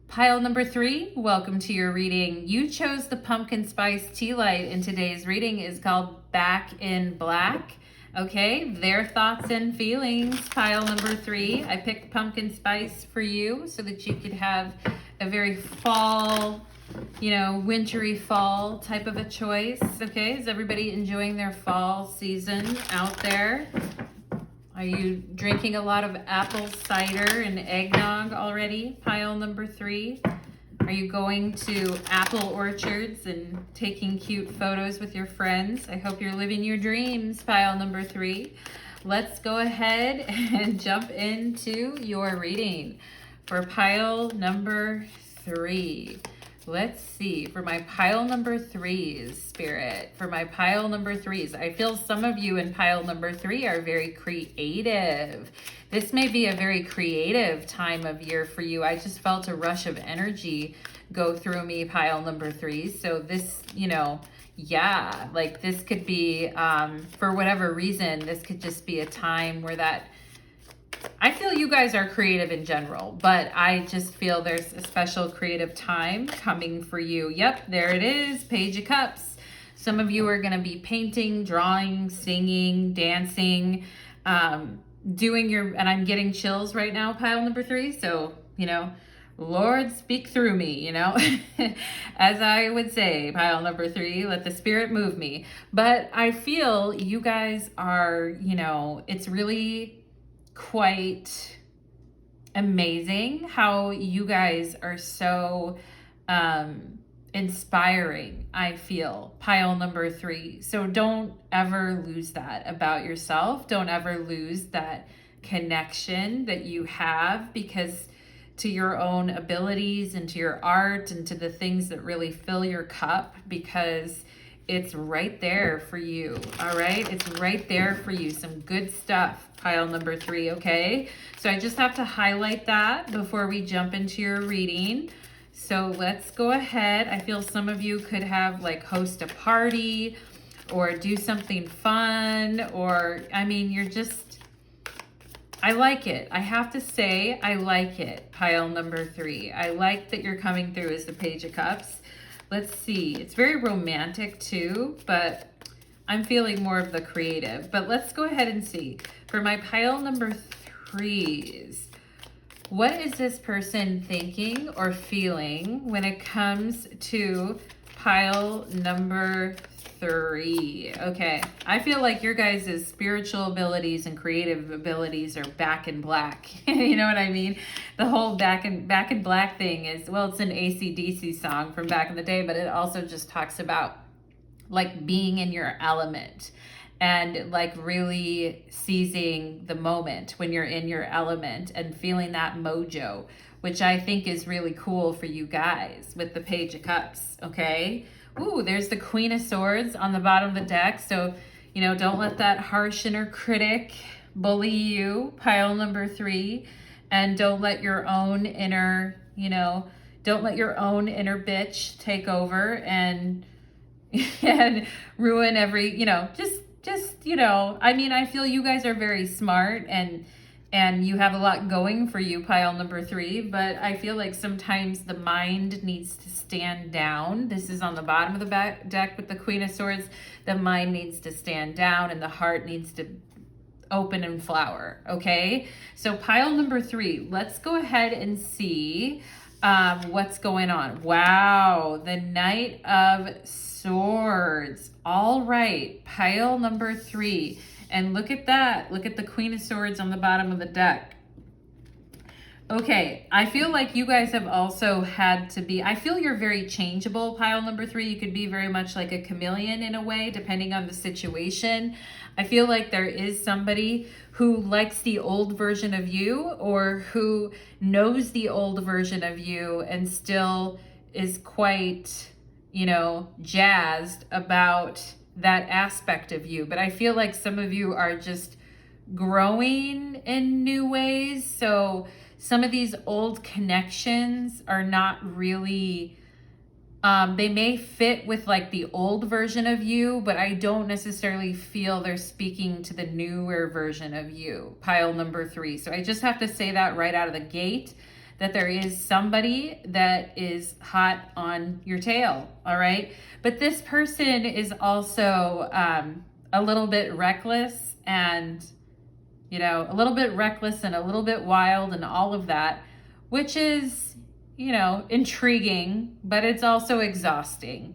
[SPEAKER 1] Pile number 3, welcome to your reading. You chose the pumpkin spice tea light, and today's reading is called Back in Black. Okay, their thoughts and feelings, pile number 3. I picked pumpkin spice for you so that you could have a very fall, wintry fall type of a choice. Okay, is everybody enjoying their fall season out there? Are you drinking a lot of apple cider and eggnog already, pile number 3? Are you going to apple orchards and taking cute photos with your friends? I hope you're living your dreams, pile number 3. Let's go ahead and jump into your reading for pile number 3. Let's see, for my pile number 3s, Spirit, for my pile number 3s, I feel some of you in pile number 3 are very creative. This may be a very creative time of year for you. I just felt a rush of energy go through me, pile number 3. So this, like this could be, for whatever reason, this could just be a time where I feel you guys are creative in general, but I just feel there's a special creative time coming for you. Yep, there it is, Page of Cups. Some of you are going to be painting, drawing, singing, dancing, and I'm getting chills right now, pile number 3. So, Lord, speak through me, as I would say, pile number 3, let the Spirit move me. But I feel you guys are, it's really quite amazing how you guys are so inspiring, I feel, pile number 3. So don't ever lose that about yourself. Don't ever lose that connection that you have, because to your own abilities and to your art and to the things that really fill your cup, because it's right there for you. All right, it's right there for you. Some good stuff, pile number 3. Okay, so I just have to highlight that before we jump into your reading. So let's go ahead. I feel some of you could have like host a party or do something fun, or I mean, you're just, I like it. I have to say, I like it, pile number 3. I like that you're coming through as the Page of Cups. Let's see. It's very romantic too, but I'm feeling more of the creative. But let's go ahead and see. For my pile number 3s, what is this person thinking or feeling when it comes to pile number 3? Okay, I feel like your guys' spiritual abilities and creative abilities are back in black. You know what I mean? The whole back in black thing is, well, it's an AC/DC song from back in the day, but it also just talks about like being in your element and like really seizing the moment when you're in your element and feeling that mojo, which I think is really cool for you guys with the Page of Cups, okay? Ooh, there's the Queen of Swords on the bottom of the deck. So, you know, don't let that harsh inner critic bully you, pile number 3. And don't let your own inner, you know, don't let your own inner bitch take over and ruin every, you know, just, you know, I mean, I feel you guys are very smart and you have a lot going for you, pile number 3, but I feel like sometimes the mind needs to stand down. This is on the bottom of the back deck with the Queen of Swords. The mind needs to stand down and the heart needs to open and flower, okay? So pile number 3, let's go ahead and see what's going on. Wow, the Knight of Swords. All right, pile number 3. And look at that. Look at the Queen of Swords on the bottom of the deck. Okay, I feel like you guys have also had to be, I feel you're very changeable, pile number 3. You could be very much like a chameleon in a way, depending on the situation. I feel like there is somebody who likes the old version of you or who knows the old version of you and still is quite, you know, jazzed about that aspect of you. But I feel like some of you are just growing in new ways. So some of these old connections are not really, they may fit with like the old version of you, but I don't necessarily feel they're speaking to the newer version of you, pile number 3. So I just have to say that right out of the gate, that there is somebody that is hot on your tail, all right? But this person is also a little bit reckless and, you know, a little bit reckless and a little bit wild and all of that, which is, you know, intriguing, but it's also exhausting.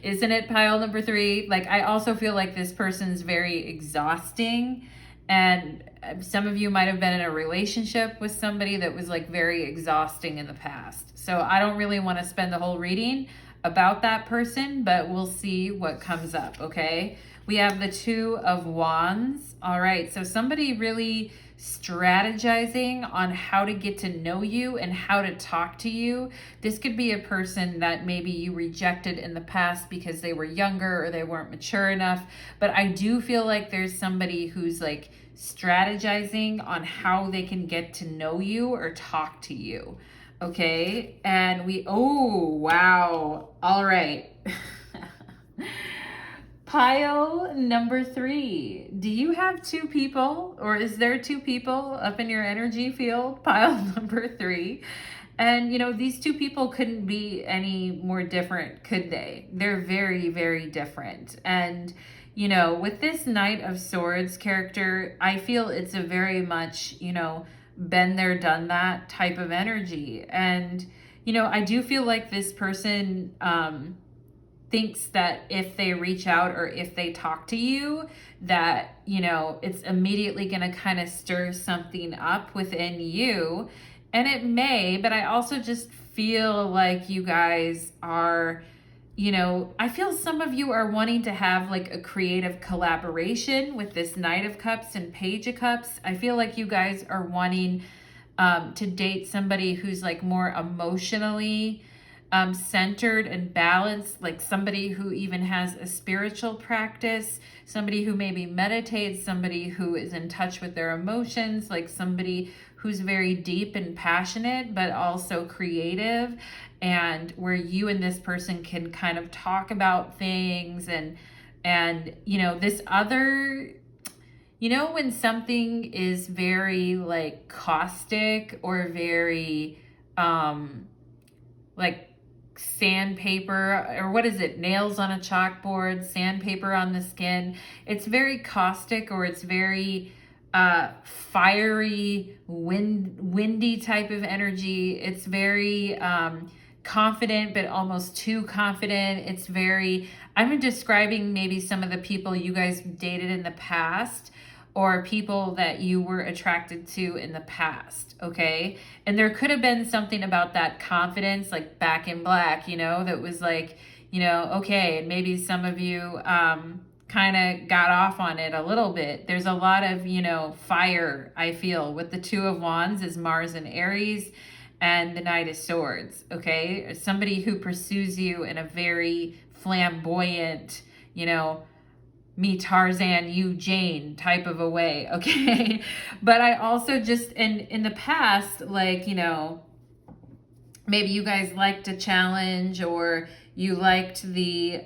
[SPEAKER 1] Isn't it, pile number 3? Like, I also feel like this person's very exhausting, and some of you might have been in a relationship with somebody that was like very exhausting in the past. So I don't really want to spend the whole reading about that person, but we'll see what comes up, okay? We have the 2 of Wands. All right, so somebody really strategizing on how to get to know you and how to talk to you. This could be a person that maybe you rejected in the past because they were younger or they weren't mature enough. But I do feel like there's somebody who's like strategizing on how they can get to know you or talk to you. Okay, and oh, wow. All right. Pile number 3. Do you have 2 people, or is there 2 people up in your energy field? Pile number 3. And, you know, these 2 people couldn't be any more different, could they? They're very, very different. And, you know, with this Knight of Swords character, I feel it's a very much, you know, been there, done that type of energy. And, you know, I do feel like this person thinks that if they reach out or if they talk to you, that, you know, it's immediately going to kind of stir something up within you. And it may, but I also just feel like you guys are, you know, I feel some of you are wanting to have like a creative collaboration with this Knight of Cups and Page of Cups. I feel like you guys are wanting to date somebody who's like more emotionally centered and balanced, like somebody who even has a spiritual practice, somebody who maybe meditates, somebody who is in touch with their emotions, like somebody who's very deep and passionate, but also creative, and where you and this person can kind of talk about things. And you know, this other, you know, when something is very like caustic or very like sandpaper, or what is it, nails on a chalkboard, sandpaper on the skin, it's very caustic, or it's very fiery, windy type of energy. It's very confident, but almost too confident. It's very, I'm describing maybe some of the people you guys dated in the past, or people that you were attracted to in the past, okay? And there could have been something about that confidence, like Back in Black, you know, that was like, you know, okay, and maybe some of you kind of got off on it a little bit. There's a lot of, you know, fire, I feel, with the Two of Wands is Mars and Aries, and the Knight of Swords, okay? Somebody who pursues you in a very flamboyant, you know, me Tarzan, you Jane type of a way, okay? But I also just, in the past, like, you know, maybe you guys liked a challenge, or you liked the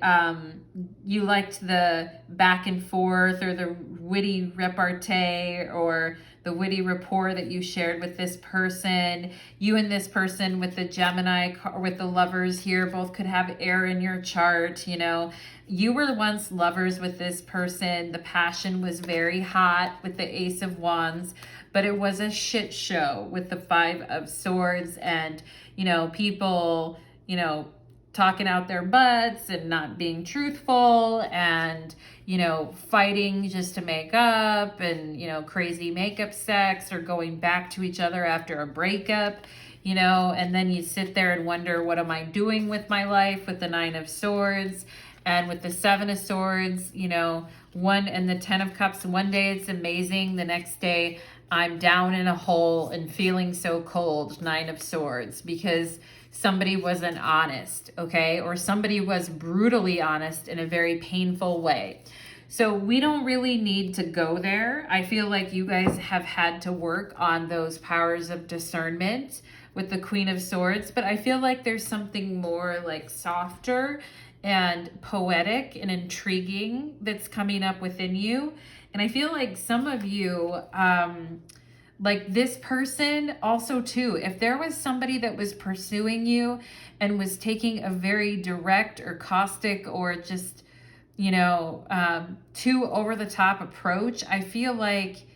[SPEAKER 1] back and forth, or the witty repartee, or the witty rapport that you shared with this person. You and this person with the Gemini, or with the lovers here, both could have air in your chart, you know. You were once lovers with this person. The passion was very hot with the Ace of Wands, but it was a shit show with the Five of Swords, and, you know, people, you know, talking out their butts and not being truthful, and, you know, fighting just to make up, and, you know, crazy makeup sex, or going back to each other after a breakup, you know, and then you sit there and wonder, what am I doing with my life, with the Nine of Swords. And with the Seven of Swords, you know, and the Ten of Cups, one day it's amazing, the next day I'm down in a hole and feeling so cold, Nine of Swords, because somebody wasn't honest, okay? Or somebody was brutally honest in a very painful way. So we don't really need to go there. I feel like you guys have had to work on those powers of discernment with the Queen of Swords, but I feel like there's something more like softer and poetic and intriguing that's coming up within you. And I feel like some of you, like this person also too, if there was somebody that was pursuing you and was taking a very direct or caustic, or just, you know, too over the top approach, I feel like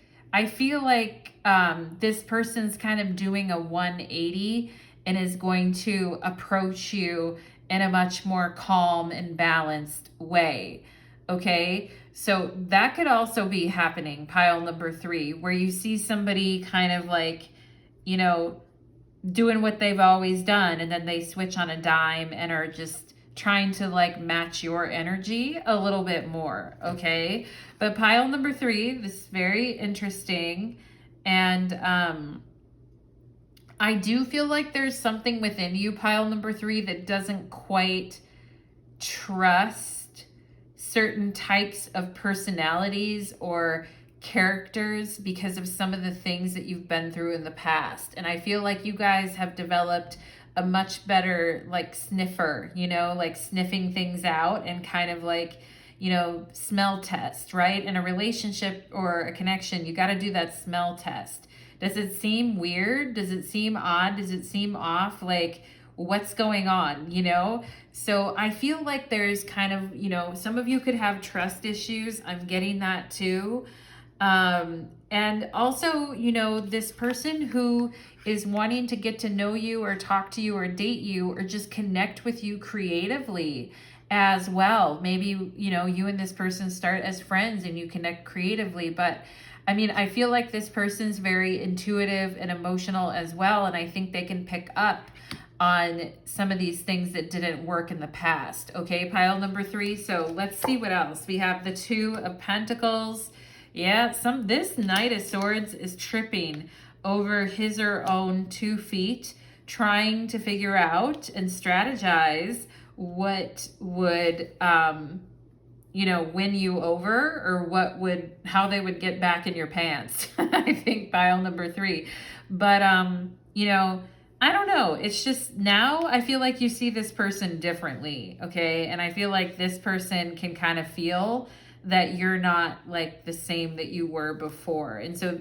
[SPEAKER 1] this person's kind of doing a 180 and is going to approach you in a much more calm and balanced way, okay? So that could also be happening, pile number 3, where you see somebody kind of like, you know, doing what they've always done, and then they switch on a dime and are just trying to like match your energy a little bit more, okay? But pile number 3, this is very interesting, and I do feel like there's something within you, pile number 3, that doesn't quite trust certain types of personalities or characters because of some of the things that you've been through in the past. And I feel like you guys have developed a much better like sniffer, you know, like sniffing things out, and kind of like, you know, smell test, right? In a relationship or a connection, you got to do that smell test. Does it seem weird? Does it seem odd? Does it seem off? Like, what's going on, you know? So I feel like there's kind of, you know, some of you could have trust issues. I'm getting that too. And also, you know, this person who is wanting to get to know you or talk to you or date you or just connect with you creatively as well. Maybe, you know, you and this person start as friends and you connect creatively, but I mean, I feel like this person's very intuitive and emotional as well, and I think they can pick up on some of these things that didn't work in the past. Okay, pile number 3. So let's see what else. We have the Two of Pentacles. Yeah, this Knight of Swords is tripping over his or own 2 feet trying to figure out and strategize what would, win you over, or how they would get back in your pants. I think pile number 3. But, I don't know. It's just now I feel like you see this person differently. Okay. And I feel like this person can kind of feel that you're not like the same that you were before. And so,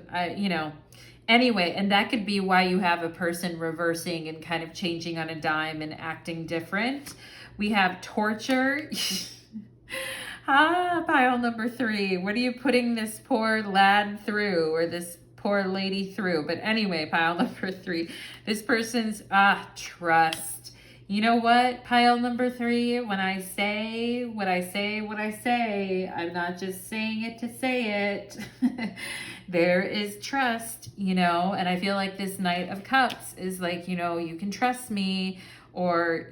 [SPEAKER 1] anyway, and that could be why you have a person reversing and kind of changing on a dime and acting different. We have torture. Pile number 3. What are you putting this poor lad through, or this poor lady through? But anyway, pile number 3. This person's trust. You know what, pile number 3, when I say what I say, I'm not just saying it to say it. There is trust, and I feel like this Knight of Cups is like, you can trust me, or,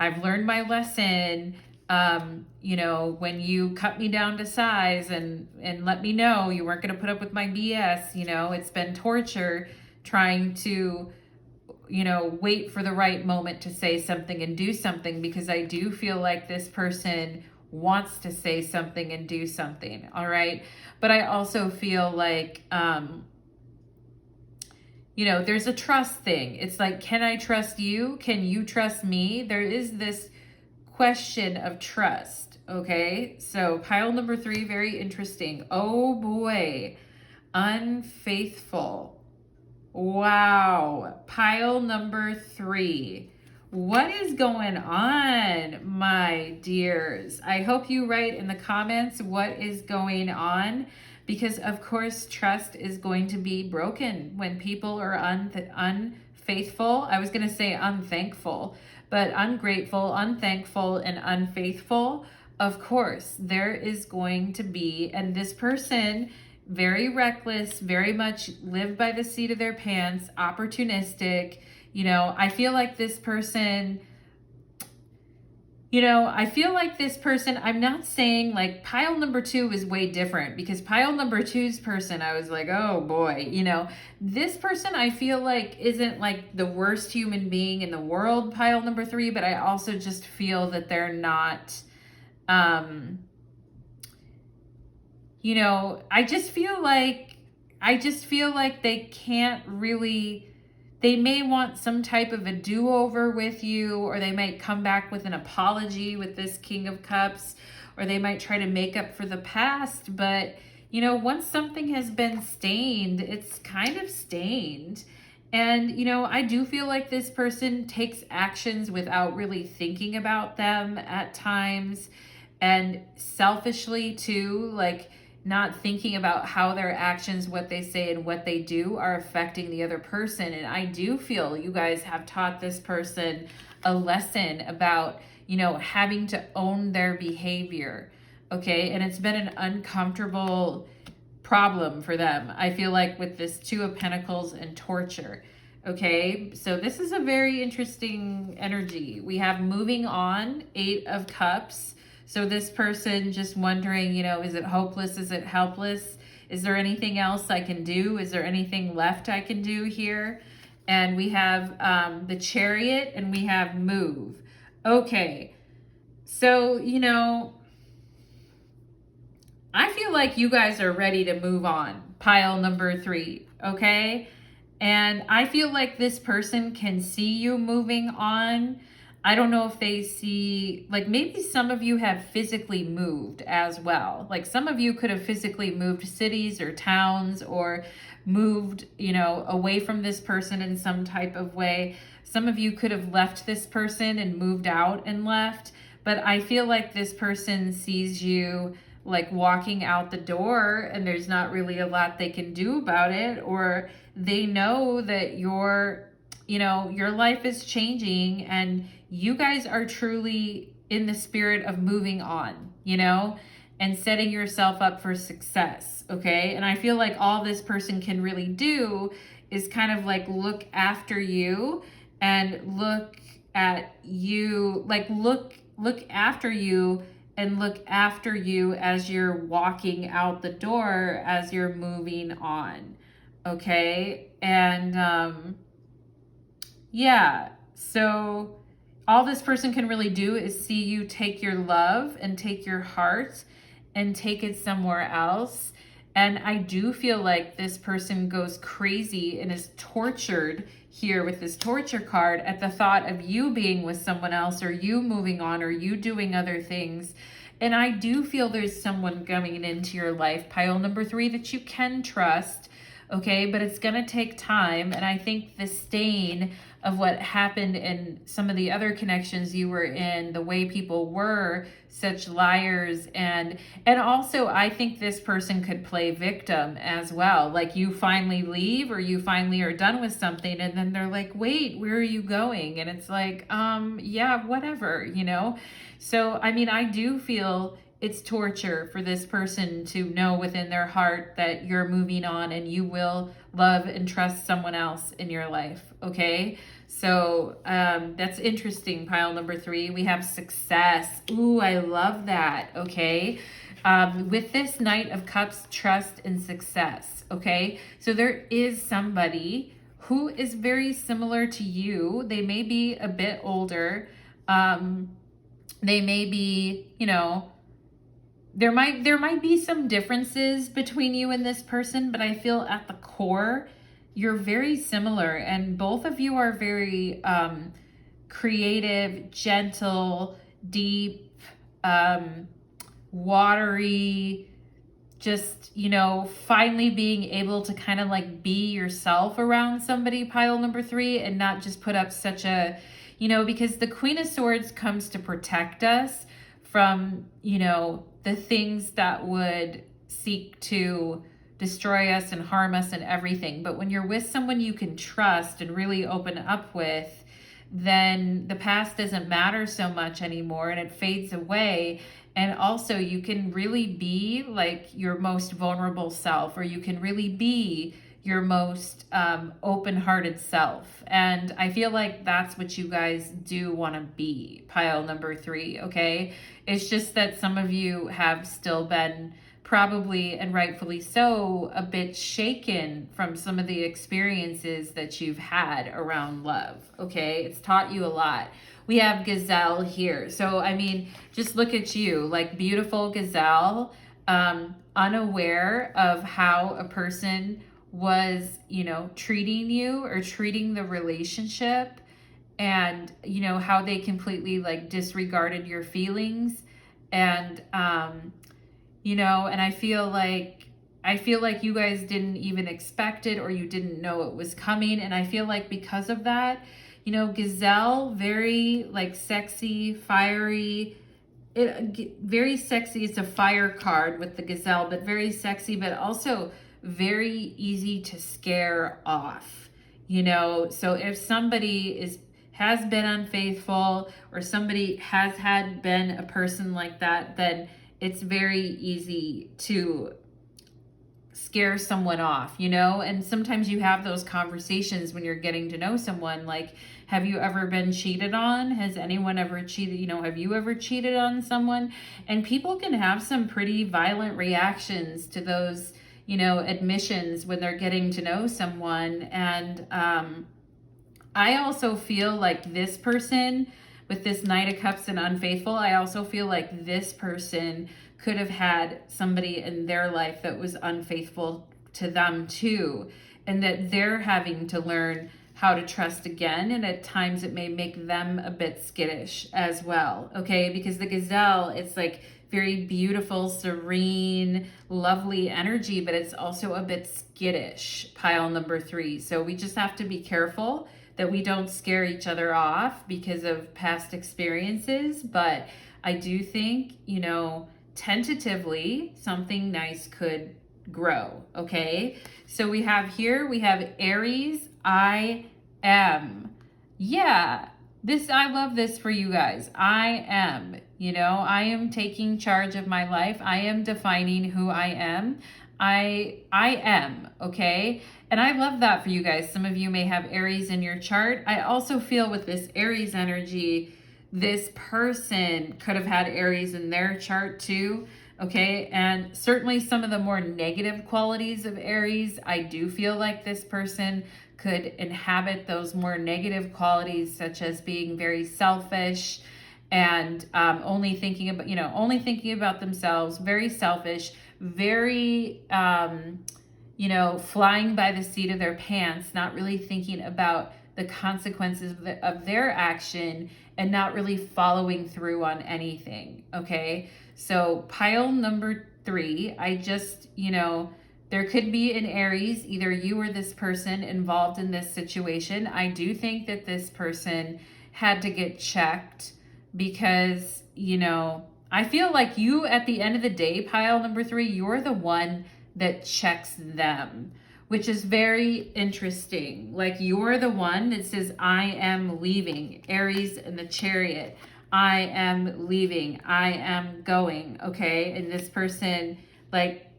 [SPEAKER 1] I've learned my lesson. When you cut me down to size and let me know you weren't going to put up with my BS, it's been torture trying to, wait for the right moment to say something and do something, because I do feel like this person wants to say something and do something. All right. But I also feel like, there's a trust thing. It's like, can I trust you? Can you trust me? There is this question of trust. Okay. So pile number 3, very interesting. Oh boy. Unfaithful. Wow. Pile number 3. What is going on, my dears? I hope you write in the comments what is going on, because of course trust is going to be broken when people are unfaithful. I was going to say unthankful, but ungrateful, unthankful, and unfaithful. Of course, there is going to be, and this person, very reckless, very much live by the seat of their pants, opportunistic. I feel like this person, I'm not saying like pile number 2 is way different, because pile number 2's person, I was like, oh boy, this person I feel like isn't like the worst human being in the world, pile number 3, but I also just feel that they're not, I just feel like they can't really, they may want some type of a do-over with you, or they might come back with an apology with this King of Cups, or they might try to make up for the past. But, once something has been stained, it's kind of stained. And, I do feel like this person takes actions without really thinking about them at times, and selfishly too, like not thinking about how their actions, what they say, and what they do are affecting the other person. And I do feel you guys have taught this person a lesson about, having to own their behavior. Okay. And it's been an uncomfortable problem for them, I feel like, with this 2 of Pentacles and torture. Okay. So this is a very interesting energy. We have moving on, 8 of Cups. So this person just wondering, is it hopeless? Is it helpless? Is there anything else I can do? Is there anything left I can do here? And we have the Chariot, and we have move. Okay. So, I feel like you guys are ready to move on. Pile number 3. Okay. And I feel like this person can see you moving on. I don't know if they see, like maybe some of you have physically moved as well. Like some of you could have physically moved cities or towns, or moved, away from this person in some type of way. Some of you could have left this person and moved out and left. But I feel like this person sees you like walking out the door, and there's not really a lot they can do about it, or they know that your life is changing, and you guys are truly in the spirit of moving on, and setting yourself up for success. Okay. And I feel like all this person can really do is kind of like look after you, and look at you, like look after you, and look after you as you're walking out the door, as you're moving on. Okay. And, Yeah. So all this person can really do is see you take your love and take your heart and take it somewhere else. And I do feel like this person goes crazy and is tortured here with this torture card at the thought of you being with someone else, or you moving on, or you doing other things. And I do feel there's someone coming into your life, pile number 3, that you can trust. Okay, but it's going to take time. And I think the stain of what happened in some of the other connections you were in, the way people were such liars, and also I think this person could play victim as well. Like, you finally leave, or you finally are done with something, and then they're like, wait, where are you going? And it's like, yeah, whatever, you know? So, I mean, I do feel it's torture for this person to know within their heart that you're moving on and you will love and trust someone else in your life. Okay. So that's interesting. Pile number 3, we have success. Ooh, I love that. Okay. With this Knight of Cups, trust and success. Okay. So there is somebody who is very similar to you. They may be a bit older. They may be, you know, there might be some differences between you and this person, but I feel at the core, you're very similar, and both of you are very creative, gentle, deep, watery, just, you know, finally being able to kind of like be yourself around somebody, pile number 3, and not just put up such a, you know, because the Queen of Swords comes to protect us from, you know, the things that would seek to destroy us and harm us and everything. But when you're with someone you can trust and really open up with, then the past doesn't matter so much anymore and it fades away. And also you can really be like your most vulnerable self, or you can really be your most open-hearted self. And I feel like that's what you guys do want to be, pile number 3, okay? It's just that some of you have still been, probably and rightfully so, a bit shaken from some of the experiences that you've had around love, okay? It's taught you a lot. We have Gazelle here. So, I mean, just look at you, like beautiful Gazelle, unaware of how a person was, you know, treating you or treating the relationship, and, you know, how they completely like disregarded your feelings. And, you know, and I feel like you guys didn't even expect it, or you didn't know it was coming. And I feel like because of that, you know, Gazelle, very like sexy, fiery, very sexy. It's a fire card with the Gazelle, but very sexy, but also very easy to scare off, you know? So if somebody has been unfaithful, or somebody has been a person like that, then it's very easy to scare someone off, you know? And sometimes you have those conversations when you're getting to know someone, like, have you ever been cheated on? Has anyone ever cheated? You know, have you ever cheated on someone? And people can have some pretty violent reactions to those, you know, admissions when they're getting to know someone. And I also feel like this person with this Knight of Cups and unfaithful, I also feel like this person could have had somebody in their life that was unfaithful to them too, and that they're having to learn how to trust again. And at times it may make them a bit skittish as well, okay? Because the Gazelle, it's like very beautiful, serene, lovely energy, but it's also a bit skittish, pile number 3. So we just have to be careful that we don't scare each other off because of past experiences. But I do think, you know, tentatively, something nice could grow, okay? So we have Aries, I am. Yeah, I love this for you guys. I am, you know, I am taking charge of my life. I am defining who I am. I am, okay? And I love that for you guys. Some of you may have Aries in your chart. I also feel with this Aries energy, this person could have had Aries in their chart too, okay? And certainly some of the more negative qualities of Aries, I do feel like this person could inhabit those more negative qualities, such as being very selfish and only thinking about themselves, very selfish, very flying by the seat of their pants, not really thinking about the consequences of their action, and not really following through on anything. Okay, so pile number 3, I just, there could be an Aries, either you or this person involved in this situation. I do think that this person had to get checked because, I feel like you, at the end of the day, pile number 3, you're the one that checks them, which is very interesting. Like, you're the one that says, I am leaving. Aries in the Chariot. I am leaving. I am going. Okay. And this person, like,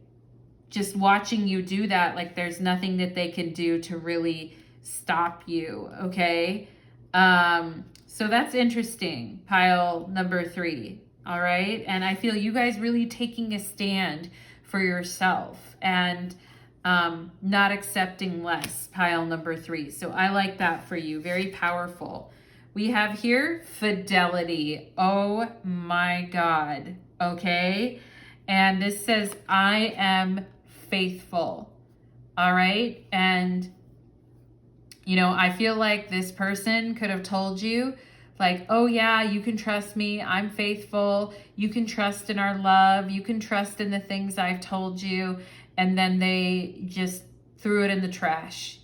[SPEAKER 1] just watching you do that, like, there's nothing that they can do to really stop you. Okay. So that's interesting. Pile number 3. All right. And I feel you guys really taking a stand for yourself and not accepting less. Pile number 3. So I like that for you. Very powerful. We have here fidelity. Oh my God. Okay. And this says, I am faithful. All right. And, I feel like this person could have told you, like, oh yeah, you can trust me. I'm faithful. You can trust in our love. You can trust in the things I've told you. And then they just threw it in the trash,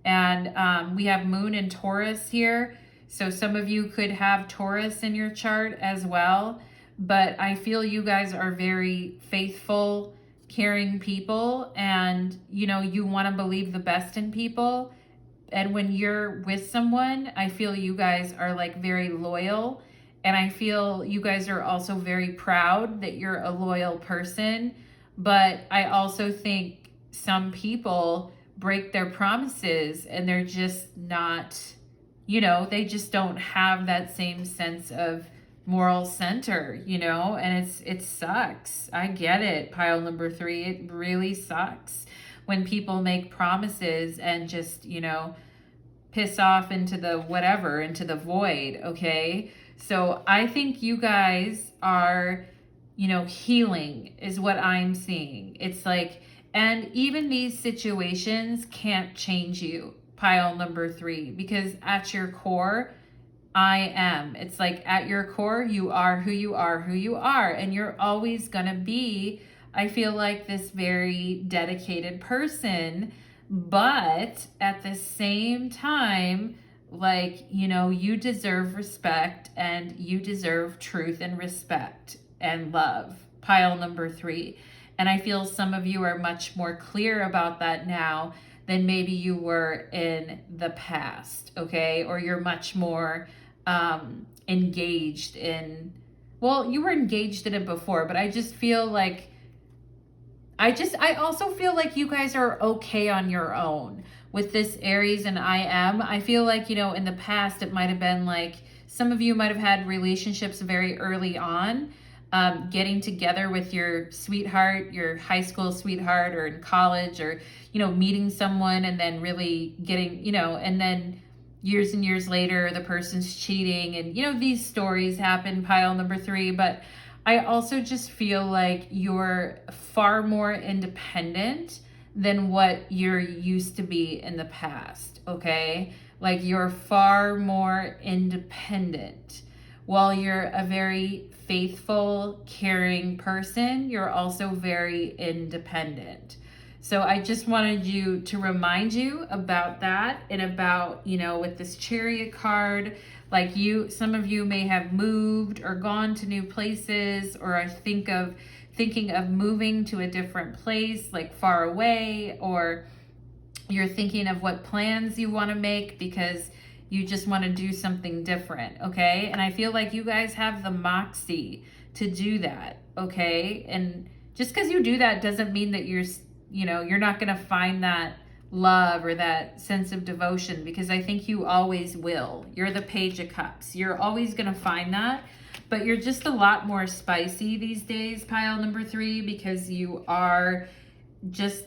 [SPEAKER 1] And we have Moon and Taurus here. So some of you could have Taurus in your chart as well. But I feel you guys are very faithful, caring people. And, you want to believe the best in people. And when you're with someone, I feel you guys are like very loyal. And I feel you guys are also very proud that you're a loyal person. But I also think some people break their promises and they're just not, they just don't have that same sense of moral center, and it sucks. I get it. Pile number 3, it really sucks when people make promises and just, piss off into the void. Okay. So I think you guys are, healing is what I'm seeing. It's like, and even these situations can't change you. Pile number 3, because at your core, I am. It's like at your core, you are who you are, and you're always gonna be, I feel like, this very dedicated person. But at the same time, like, you deserve respect and you deserve truth and respect and love. Pile number 3. And I feel some of you are much more clear about that now than maybe you were in the past. Okay. Or you're much more engaged in, well, you were engaged in it before, but I just feel like, I also feel like you guys are okay on your own with this Aries and I feel like, in the past, it might have been like, some of you might have had relationships very early on, getting together with your sweetheart, your high school sweetheart, or in college, or, meeting someone and then really getting, and then years and years later, the person's cheating, and, these stories happen. Pile number 3. But I also just feel like you're far more independent than what you're used to be in the past, okay? Like, you're far more independent. While you're a very faithful, caring person, you're also very independent. So I just wanted to remind you about that, and about, with this Chariot card, like, some of you may have moved or gone to new places, or are thinking of moving to a different place, like far away, or you're thinking of what plans you want to make because you just want to do something different. Okay. And I feel like you guys have the moxie to do that. Okay. And just because you do that doesn't mean that you're not going to find that love or that sense of devotion, because I think you always will. You're the Page of Cups. You're always going to find that, but you're just a lot more spicy these days, pile number 3, because you are just,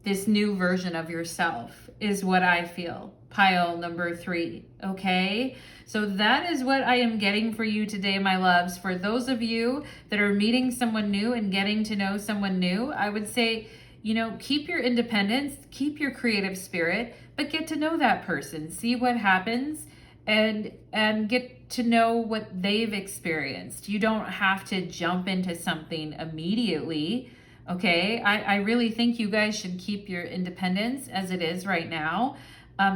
[SPEAKER 1] this new version of yourself is what I feel. Pile number 3, okay? So that is what I am getting for you today, my loves. For those of you that are meeting someone new and getting to know someone new, I would say, you know, keep your independence, keep your creative spirit, but get to know that person. See what happens and get to know what they've experienced. You don't have to jump into something immediately. Okay, I really think you guys should keep your independence as it is right now,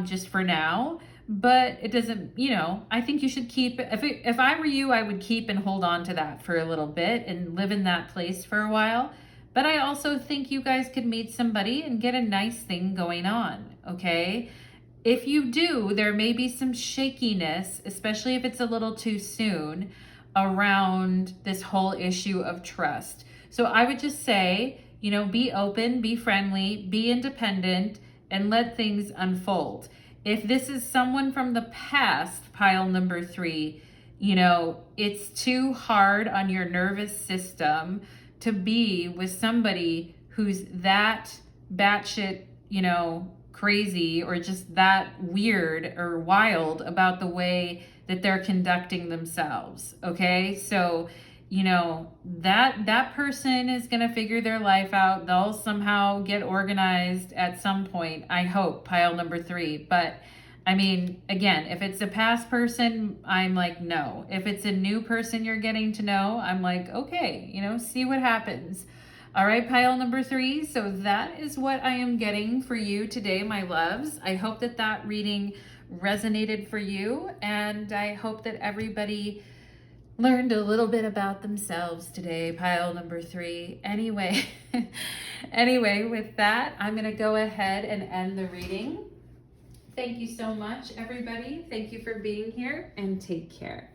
[SPEAKER 1] just for now. But it doesn't, you know, I think you should keep, if I were you, I would keep and hold on to that for a little bit and live in that place for a while. But I also think you guys could meet somebody and get a nice thing going on, okay? If you do, there may be some shakiness, especially if it's a little too soon, around this whole issue of trust. So I would just say, you know, be open, be friendly, be independent, and let things unfold. If this is someone from the past, pile number 3, you know, it's too hard on your nervous system to be with somebody who's that batshit, you know, crazy or just that weird or wild about the way that they're conducting themselves. Okay, so you know that person is going to figure their life out. They'll somehow get organized at some point, I hope, pile number 3. But I mean, again, if it's a past person, I'm like, no. If it's a new person you're getting to know, I'm like, okay, you know, see what happens. All right, pile number 3. So that is what I am getting for you today, my loves. I hope that that reading resonated for you, and I hope that everybody learned a little bit about themselves today, pile number 3. Anyway, with that, I'm going to go ahead and end the reading. Thank you so much, everybody. Thank you for being here, and take care.